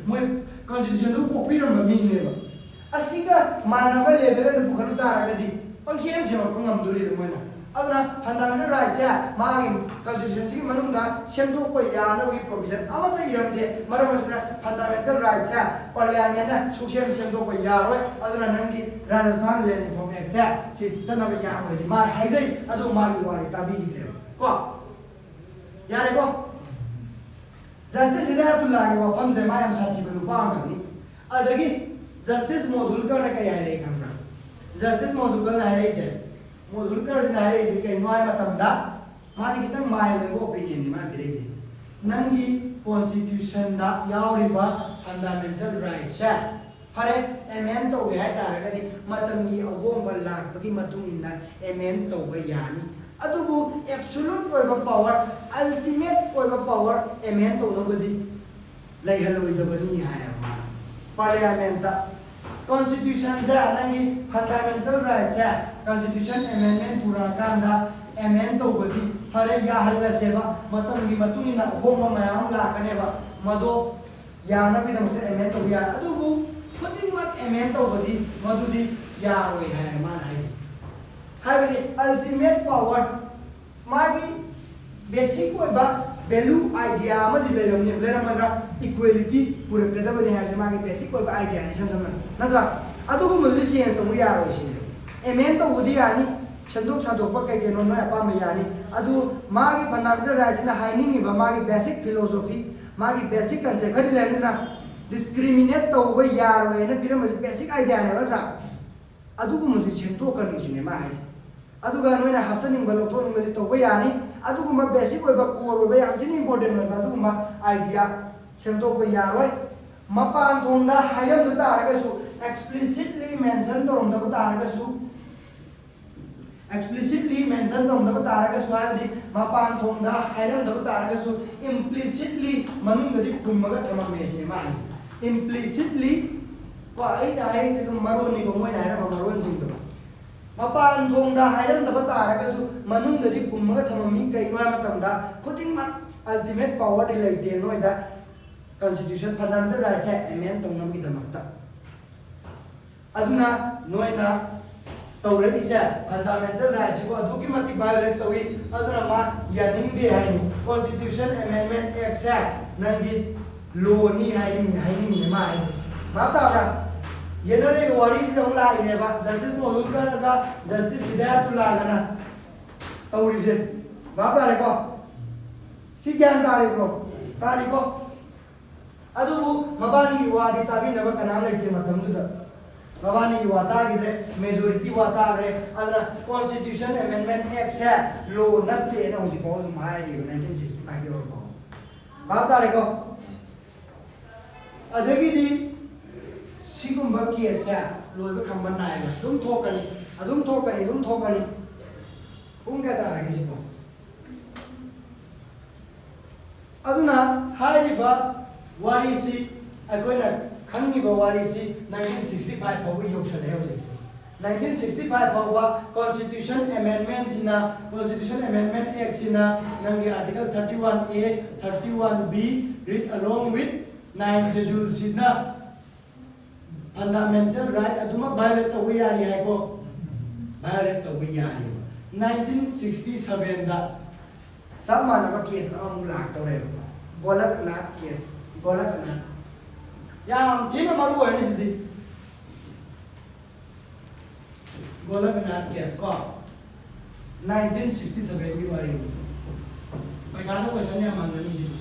मोय कॉन्स्टिट्यूशन दु पोपिरम मी ने असिगा मानव लेवल न बुखनु तारगदी पंखेम से पंगम दुरी मोइना अदना फंडामेंटल राइट से मागी कॉन्स्टिट्यूशन की मनुंगा सेमदो को यानबगी प्रोविजन अमता इरमदे मरमसना फंडामेंटल राइट से पार्लियामेंट ना सुसेम सेमदो को यारोय अदना नंगी राजस्थान लैंड रिफॉर्म एक्ट से छि चनबे यारोय मा हाइजै अदु मागी वारि ताबी दिरे को यारे को जस्टिस हिदायतुल्लाह के वफम से मायम साथी को पांगनी अदगी जस्टिस मधुलकर ने कया रे खमरा जस्टिस मोदुकल है से मोदुलकर से है से कहीं नॉय मतमदा माने कितन माइल लेगो ओपिनियन नि मा बिरे से नंगी कॉन्स्टिट्यूशन दा यावरिबा फंडामेंटल राइट से फरे एमेन तो गया तारगदी मतमगी अगोंबा लाखबगी मतुंग इन्ना एमेन तो यानी अदुबु एब्सोल्यूट ओइबा पावर अल्टीमेट ओइबा पावर एमेन तो नबदी लेहलोइदबनी हाय मा पार्लियामेंट कॉन्स्टिट्यूशन से नंगी फंडामेंटल राइट से कॉन्स्टिट्यूशन अमेंडमेंट पूरा कांदा एमेन तो बदी फरे या हल्ला सेवा मतमगी मतुंगिना होम मयाम लाकनेबा मदो यानबी दमते एमेन तो या अदुबु खुदिमक एमेन तो बदी मदुदी यारोय है मान हाइसे हाइबदी अल्टीमेट पावर मागी बेसिक ओइबा वैल्यू आइडिया अमदि लेरमद्रा इक्वालिटी पुरकदबने हाइसे मागी बेसिक ओइबा आइडिया नि समझना नद्रा अदुगु मुलि सेन तो यारोय सिने एमेन तो बुदी यानी छंदोक सादोक कई केनो न अपाम यानी अदु मागी फंडामेंटल राइट्स ना हाइनिंग मागी बेसिक फिलोसॉफी मागी बेसिक कंसेप्ट खरि लेना डिस्क्रिमिनेट तो वे यारो है ना फिर मुझे बेसिक आइडिया ने बता अदुगु मुझे छेंतो करनी सुने मा है अदुगा नोइना हाफसनिंग बलो तो निंग तो वे यानी अदुगु म बेसिक ओइबा कोर ओइबा याम जिन इंपोर्टेंट ओइबा अदुगु म आइडिया छेंतो वे यारो मपान थोंदा हायरम द तारगसु एक्सप्लिसिटली मेंशन तोरम द तारगसु एक्सप्लिसिटली मेंशन तोरम द तारगसु हायदि मपान थोंदा हायरम द तारगसु इम्प्लिसिटली मनुंगदि खुमगा थममेसने मा है implicitly ko ai da hai se dum maron ni ko moi na ra maron sing do mapan thong da hai ram da ba ta ra ga su manung da di pum ga tham mi kai ma matam da khuding ma ultimate power di lai de noi da constitution fundamental rights hai amend tong nam gi da mak ta aduna noi na tawre bi se fundamental rights ko adu ki mati violate tawi aduna ma yaning de hai ni constitution amendment act se nangi लो नहीं हाइनिंग ने मा है बात आरा ये नरे वारी से हम ला ने बा जस्टिस मोदुलकर का जस्टिस हिदायतुल्लाह गना तौरी से बात आरे को सी ज्ञान तारी को अदुबु मबानी की वादी ताबी नब कनाम लेते मतम दुदा मबानी की वाता गिरे मेजॉरिटी वाता रे अदर कॉन्स्टिट्यूशन अमेंडमेंट एक्ट से लो नते न होसी को माय 1965 के और बात आरे को अदगिदी सिगुम्बा केसा लोइबा खंबन नायबा दुम थोकनी पुंग का तारगे सिको अदुना हाइरिबा वारीसी अखोइना खंगिबा वारीसी 1965 फाउ योक्सले होजेसे 1965 फाउबा कॉन्स्टिट्यूशन अमेंडमेंट सिना कॉन्स्टिट्यूशन अमेंडमेंट एक्ट सिना नंगे article 31A 31B read along with 9 schedule sidna fundamental right aduma violate to yari hai ko violate to yari 1967 da samana ba case am lak to re golaknath case golaknath ya thina maru hai ni sidi golaknath case ko 1967 ki wari pai kana question ya mangani sidi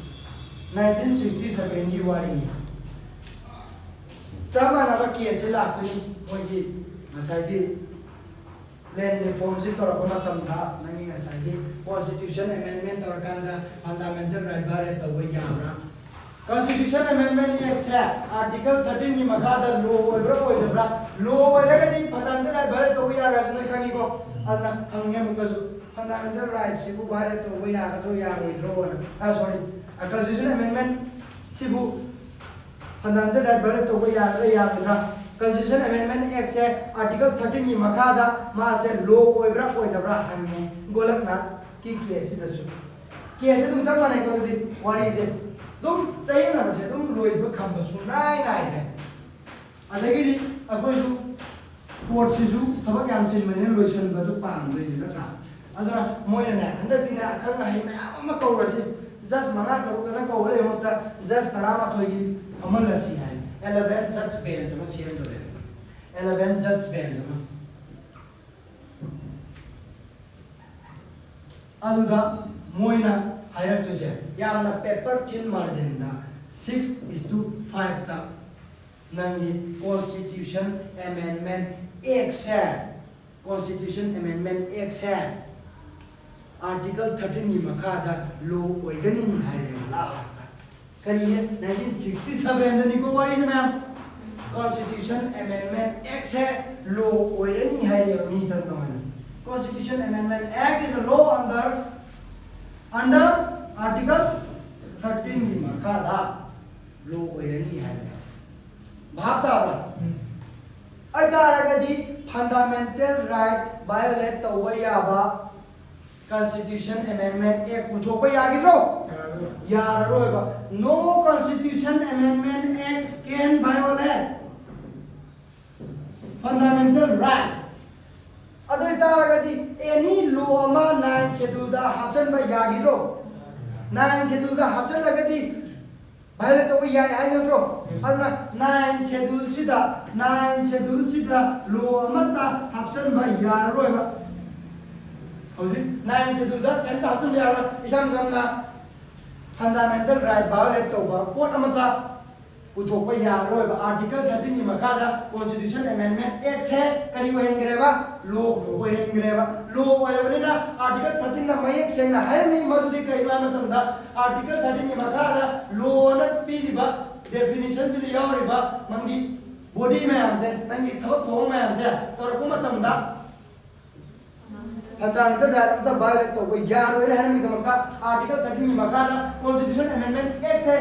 1967 की वारी सामाना बा case लातुनी मोगी मसाइदी land reform से तोरा बना तमदा नंगी मसाइदी constitution amendment तोरा कांदा फंडामेंटल राइट बारे तो वही याबरा कॉन्स्टिट्यूशन अमेंडमेंट एक्ट से आर्टिकल 13 की मखादा लो ओइब्रा लो ओइरगदी फंडामेंटल राइट बारे तो वही यारा जन खंगी को अदना हंगे मुकसु फंडामेंटल राइट से को बारे तो वही यारा तो यार ओइद्रो ना सॉरी Constitution Amendment सिबु फंडामेंटल राइट बारे तो वो यादरा Constitution Amendment Act से आर्टिकल 13 की मखादा मा से लो ओइब्रा ओइदब्रा हन्ने गोलकनाथ की केस दसु केस तुम सब माने को दी वारी से तुम सही ना से तुम लोइब खम सुनाय नाय है अदगी दी अकोजु कोर्ट सिजु थबक याम सिन मने लोइसन बदु पाम दे नत्रा अदरा मोयना ना हंदतिना खरना है मा कौरसे जस्ट मना करो ना कौले होता जस्ट तरामा थोई अमन लसी है 11 जज बेंच में सीएम दो ले 11 जज बेंच में अदुदा मोइना हायरक तो से यामना पेपर थिन मार्जिन दा 6:5 ता नंगी कॉन्स्टिट्यूशन अमेंडमेंट एक्ट से Constitution Amendment Act से Article 13 की मखादा law ओइगनी है last करिए 1967 निको वाली से मैम Constitution Amendment Act से law ओइगनी है metre common Constitution Amendment Act is a law under Article 13 की मखादा law ओइगनी है भागता बा अदारगदी fundamental right violate तौबा याबा Constitution Amendment Act पुथोपा यागिलो यारोइबा no Constitution Amendment Act can violate fundamental right अदो इतारगदी any law मा 9 schedule दा हाप्सन बा यागिलो 9 schedule दा हाप्सन लगदी violate तौबा याय आइ नत्रो अदना 9 schedule सिदा law अमता हाप्सन बा यारोइबा हौजी 9 schedule दा केमता हाप्सन बा यारो इसाम समना fundamental right violate तौबा पोट अमता पुथोपा यारोइबा Article 13 की मखादा Constitution Amendment Act से करी वहेंग्रेबा law वहेंग्रेबा law वहेंग्रेबा Article 13 ना मयेक सेंगना हायनी मदुदी कइबा मतमदा Article 13 की मखादा law न पीदिबा definition से यावरिबा मंगी body मैम से नंगी थबक थोंग मैम से तोरपु मतमदा fundamental right अमता violate तौबा यारोइना हायनी मतमदा Article 13 की मखादा Constitution Amendment Act से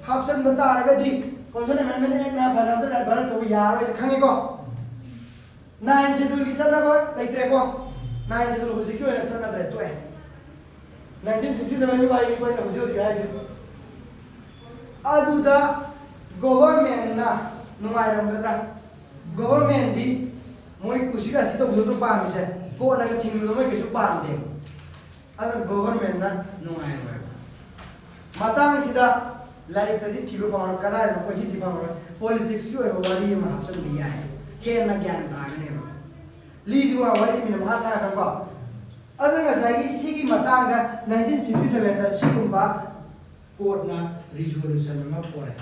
हाप्सन बता रगदी Constitution Amendment Act ना fundamental right violate तौबा यारोइ खंगेको 9 schedule की चलना लेत्रेको 9 schedule हुजी क्यों है चलना दरे तो है 1967 में वाई कोई ना हुजी है अदुदा गवर्नमेंट ना नुमाइरमगद्रा गवर्नमेंट दी मोय कुसिगा सितो बुदो पाम से को ना थिंग दो मोय किसु पाम दे अदर गवर्नमेंट ना नुमाइरम मतंग सिदा लाइक तदी थिबो पाम कदा न कोजि थिबो पाम पॉलिटिक्स की ओय वारी मा हाप्सन बिया है हेन ज्ञान तागने लीजुआ वाली मिन माथा खंबा अदर ngसाई सिगी मतंग 1967 दा सिगुंबा कोर्ट ना रिजोल्यूशन मा पोरे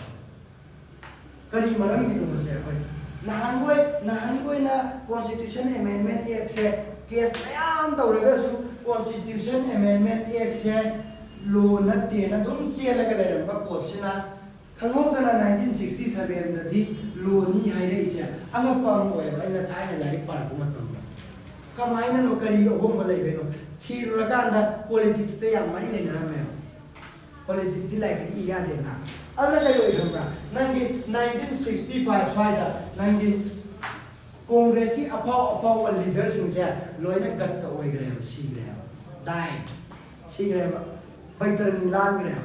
करी मरम की नमसे कोई नहानगोय ना Constitution Amendment Act से केस मयाम तौरगा सु Constitution Amendment Act से law नते ना दुम सेलगा लेरबा कोर्टसिना खंगौदना 1967 ददी law नि हाइरेसे अंगपम ओयबा इना थाइना लाइक पारक मतम कमाइना नो करी ओम बलैबेनो थीरुरकांदा पॉलिटिक्स ते याम मरी लेनरमे पॉलिटिक्स दी लाइक इया देना अदर कई ओइ खंबा नंगी 1965 स्वाइदा नंगी कांग्रेस की अफाव लीडर सिंह लोइना गत्त ओइग्रे सिग्रे दाइ सिग्रे बैतरनी लानग्रे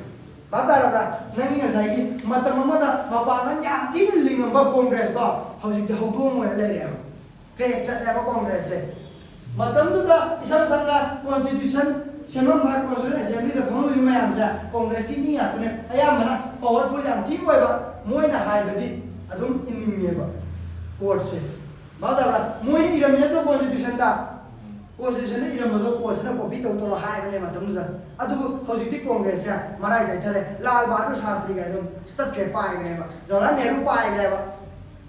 बातारबा नंगी ngसाई मतम मदा मपान याम तीन लिंगबा कांग्रेस तो हौजिक हौदोम ओइ लेरे क्रेक चलेबा कांग्रेस से मतम दुदा इसम संगा कॉन्स्टिट्यूशन सेमम भाग कॉन्स्टिट्यूशन असेंबली दा फम मैम से कांग्रेस की नि आतने अयामना पावरफुल याम ठीक ओइबा मोइना हाइबदी अदुम इनिमेबा कोर्ट से बादारा मोइना इरमिना तो कॉन्स्टिट्यूशन दा कॉन्स्टिट्यूशन ने इरमदो कोर्ट ना कॉपी तो हाइबने मतम दुदा अदुबु हौजिकती कांग्रेस से मराई जाइथरे लाल बहादुर शास्त्री गाइदो सत्के पाइग्रेबा जवाहरलाल नेहरू पाइग्रेबा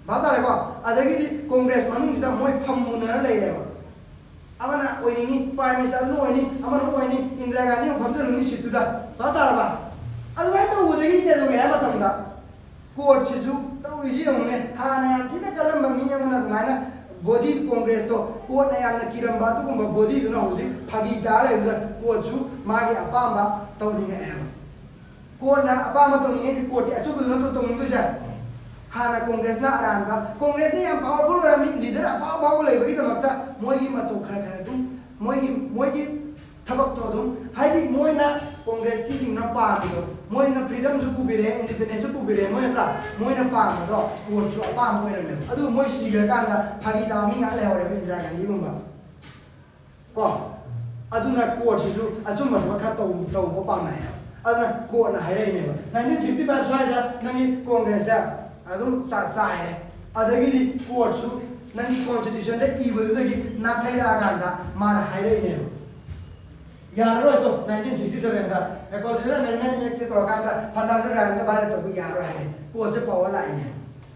बादारा को अदगिदी कांग्रेस मनुंगसिदा मोइ फम्मुना लेरेबा amana oini prime minister no oini amana oini Indira Gandhi famdu luni situda batarba adwai to udagi ne do ya matamda court sisu to iji umne hana antina kalamba mi amana dumaina body congress to court na yamna kiramba tu gumba body du na hoji phagi ta le da court su magi apamba tawninga em court na apamba tawninga court achu bu na to mundu ja हाना कांग्रेस ना आरामगा कांग्रेस ने याम powerful rummy leader अफाव भाव लेबगी दमकता मोयगी मतो खरा खरा दुम मोयगी थबक तो दुम हाइदि मोयना कांग्रेस की सिंगना पाबिदो मोयना फ्रीडम सु पुबिरे इंडिपेंडेंस सु पुबिरे मोयना मोयना पामदो कोट सु अपाम मोयरमे अदु मोय सिगर कांदा फागी दा मिंगा लेहरे इंदिरा गांधी गुंबा को अदुना कोट सु अजुम मखा तो पामाय अदुना कोट ना हाइरेने 1965 स्वाइदा नंगी Congress adum saire adagi court su nangi constitution de ibudagi na thaira ganda mar haire ne yaro to 1967 da constitution amendment act se torkanda fundamental right ta bare to yaro hai court se power line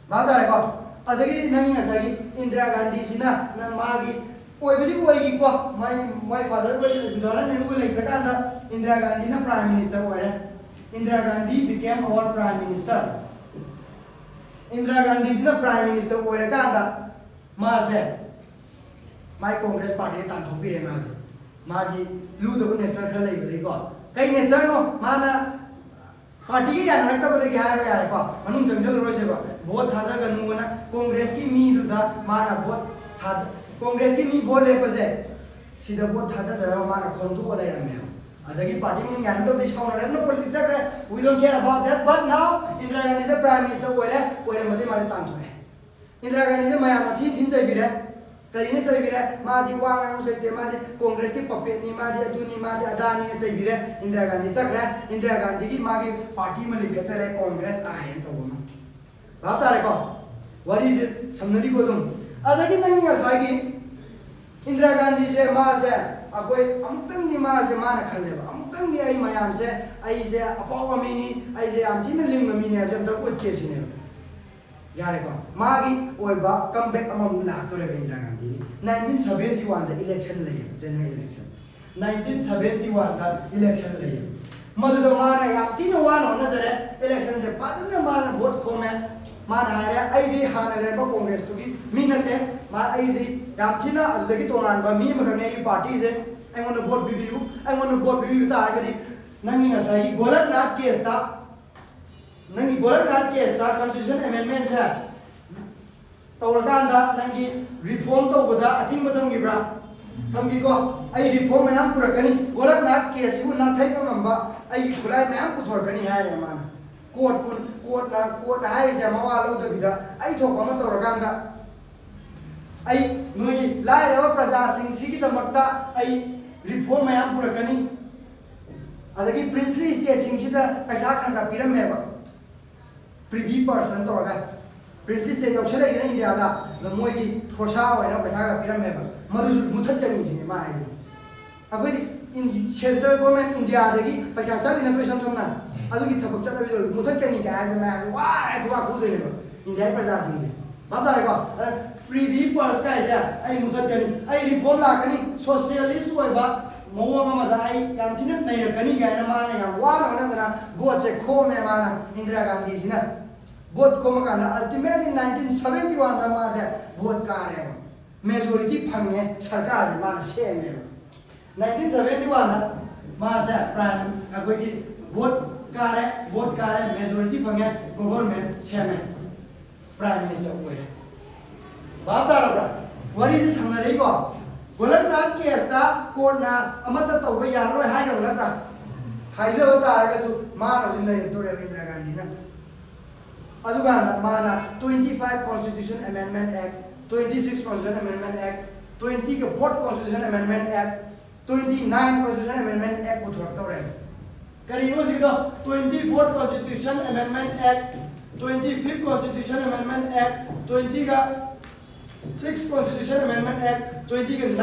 ba da ko adagi nangi asagi Indira Gandhi sina na magi my father was Jawaharlal Nehru later Indira Gandhi na prime minister Indira Gandhi became our prime minister. Indira Gandhi is the prime minister my Congress party tanthopire magi ludo nesar khalai bari ko kai nesar no mana party ke yana rakta bade ke hai ya ko manung jangjal ro se ba vote thada ganu na Congress ki mi du da mana vote thada Congress ki mi bole pase sida vote thada dara mana khondu ko lai ramme adagi party mun yana to this counter no politics we don't care about that but now Indira Gandhi is prime minister oire mate mare tantho hai Indira Gandhi is mayam thi din jai bire Karine Saibire, Madi Wang Sete, Madi Congress ki puppet ni Madi Aduni Madi Adani Saibire, Indira Gandhi Sakra, Indira Gandhi ki Magi party Malikasare Congress Ahen to woman. Batareko, what is it? Samnari Bodum. Adaki Nanga Sagi, Indira Gandhi say Masa, Akoi, Amtang di Masa Mana Kaleva, Amtang di Ay Mayam say, I say Apawa Mini, I say Amtina Limba Mini, I am the good case in him. Yareko, Magi Oiba, come back among Lactor Indira Gandhi. 1971 the election lay, general election. 1971 the election lay. Mother the Mana Yaptina one on Nazareth, elections a pattern the man vote comment. Mana ID Hana Lemba Congress to give Minate, Ma Easy, Yaptina as the Gitonan, but me Magane parties. I want to vote with you, I want to vote with you with the agony. Nanging aside, Golat Nat Kiesta. Nangi Goraknath ke sta constitution amendments hai tawrkanda nangi reform to boda ating matham gibra thamgi ko ai reform mayam purakani Goraknath ke su na thai pa mamba ai khulai mayam puthorkani hai man court na hai se mawa lo da bida ai thok ma tawrkanda ai noi lai rawa praja singh si ki damakta ai reform mayam purakani adagi princely state singh si da paisa khan ka piram meba privy person to aga princess state option ai India la the moi forsa oina paisa ga piram meba maru muthat tani ni ma ai agoi in central government India dagi paisa chali na to sam na adugi thabak chata bi muthat tani ga ai ma wa thua khu de ne India praja singh ji bata ko privy person ka ja ai muthat tani ai reform la kani socialist oiba Mawang Madai, Yamtina Nairkani, Ganamana, one another, both a Komana, Indira Gandhi, both Komakana, ultimately 1971, the Masa, both Kare, majority Pangme, Sarkaz, Mana, same. 1971, Masa, Prime, Agodi, both Kare, majority Pangme, government, same, Prime Minister. Bata, what is this Hangarego? Goraknath ke sta court na amata tawba yaro hai ro natra haiza taraga su mana jinda to Indira Gandhi na aduga mana 25 Constitution Amendment Act 26 Constitution Amendment Act 20 ke 4th Constitution Amendment Act 29 Constitution Amendment Act puthor tawre kari yo sigdo 24th Constitution Amendment Act 25th Constitution Amendment Act 20 ka 6th Constitution Amendment Act 29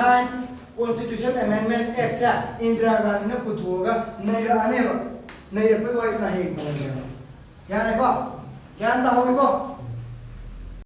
Constitution Amendment Act sa Indira Gandhi na puthoga naira aneba naira pe wai na hek to ya re ko kyan ta hoy ko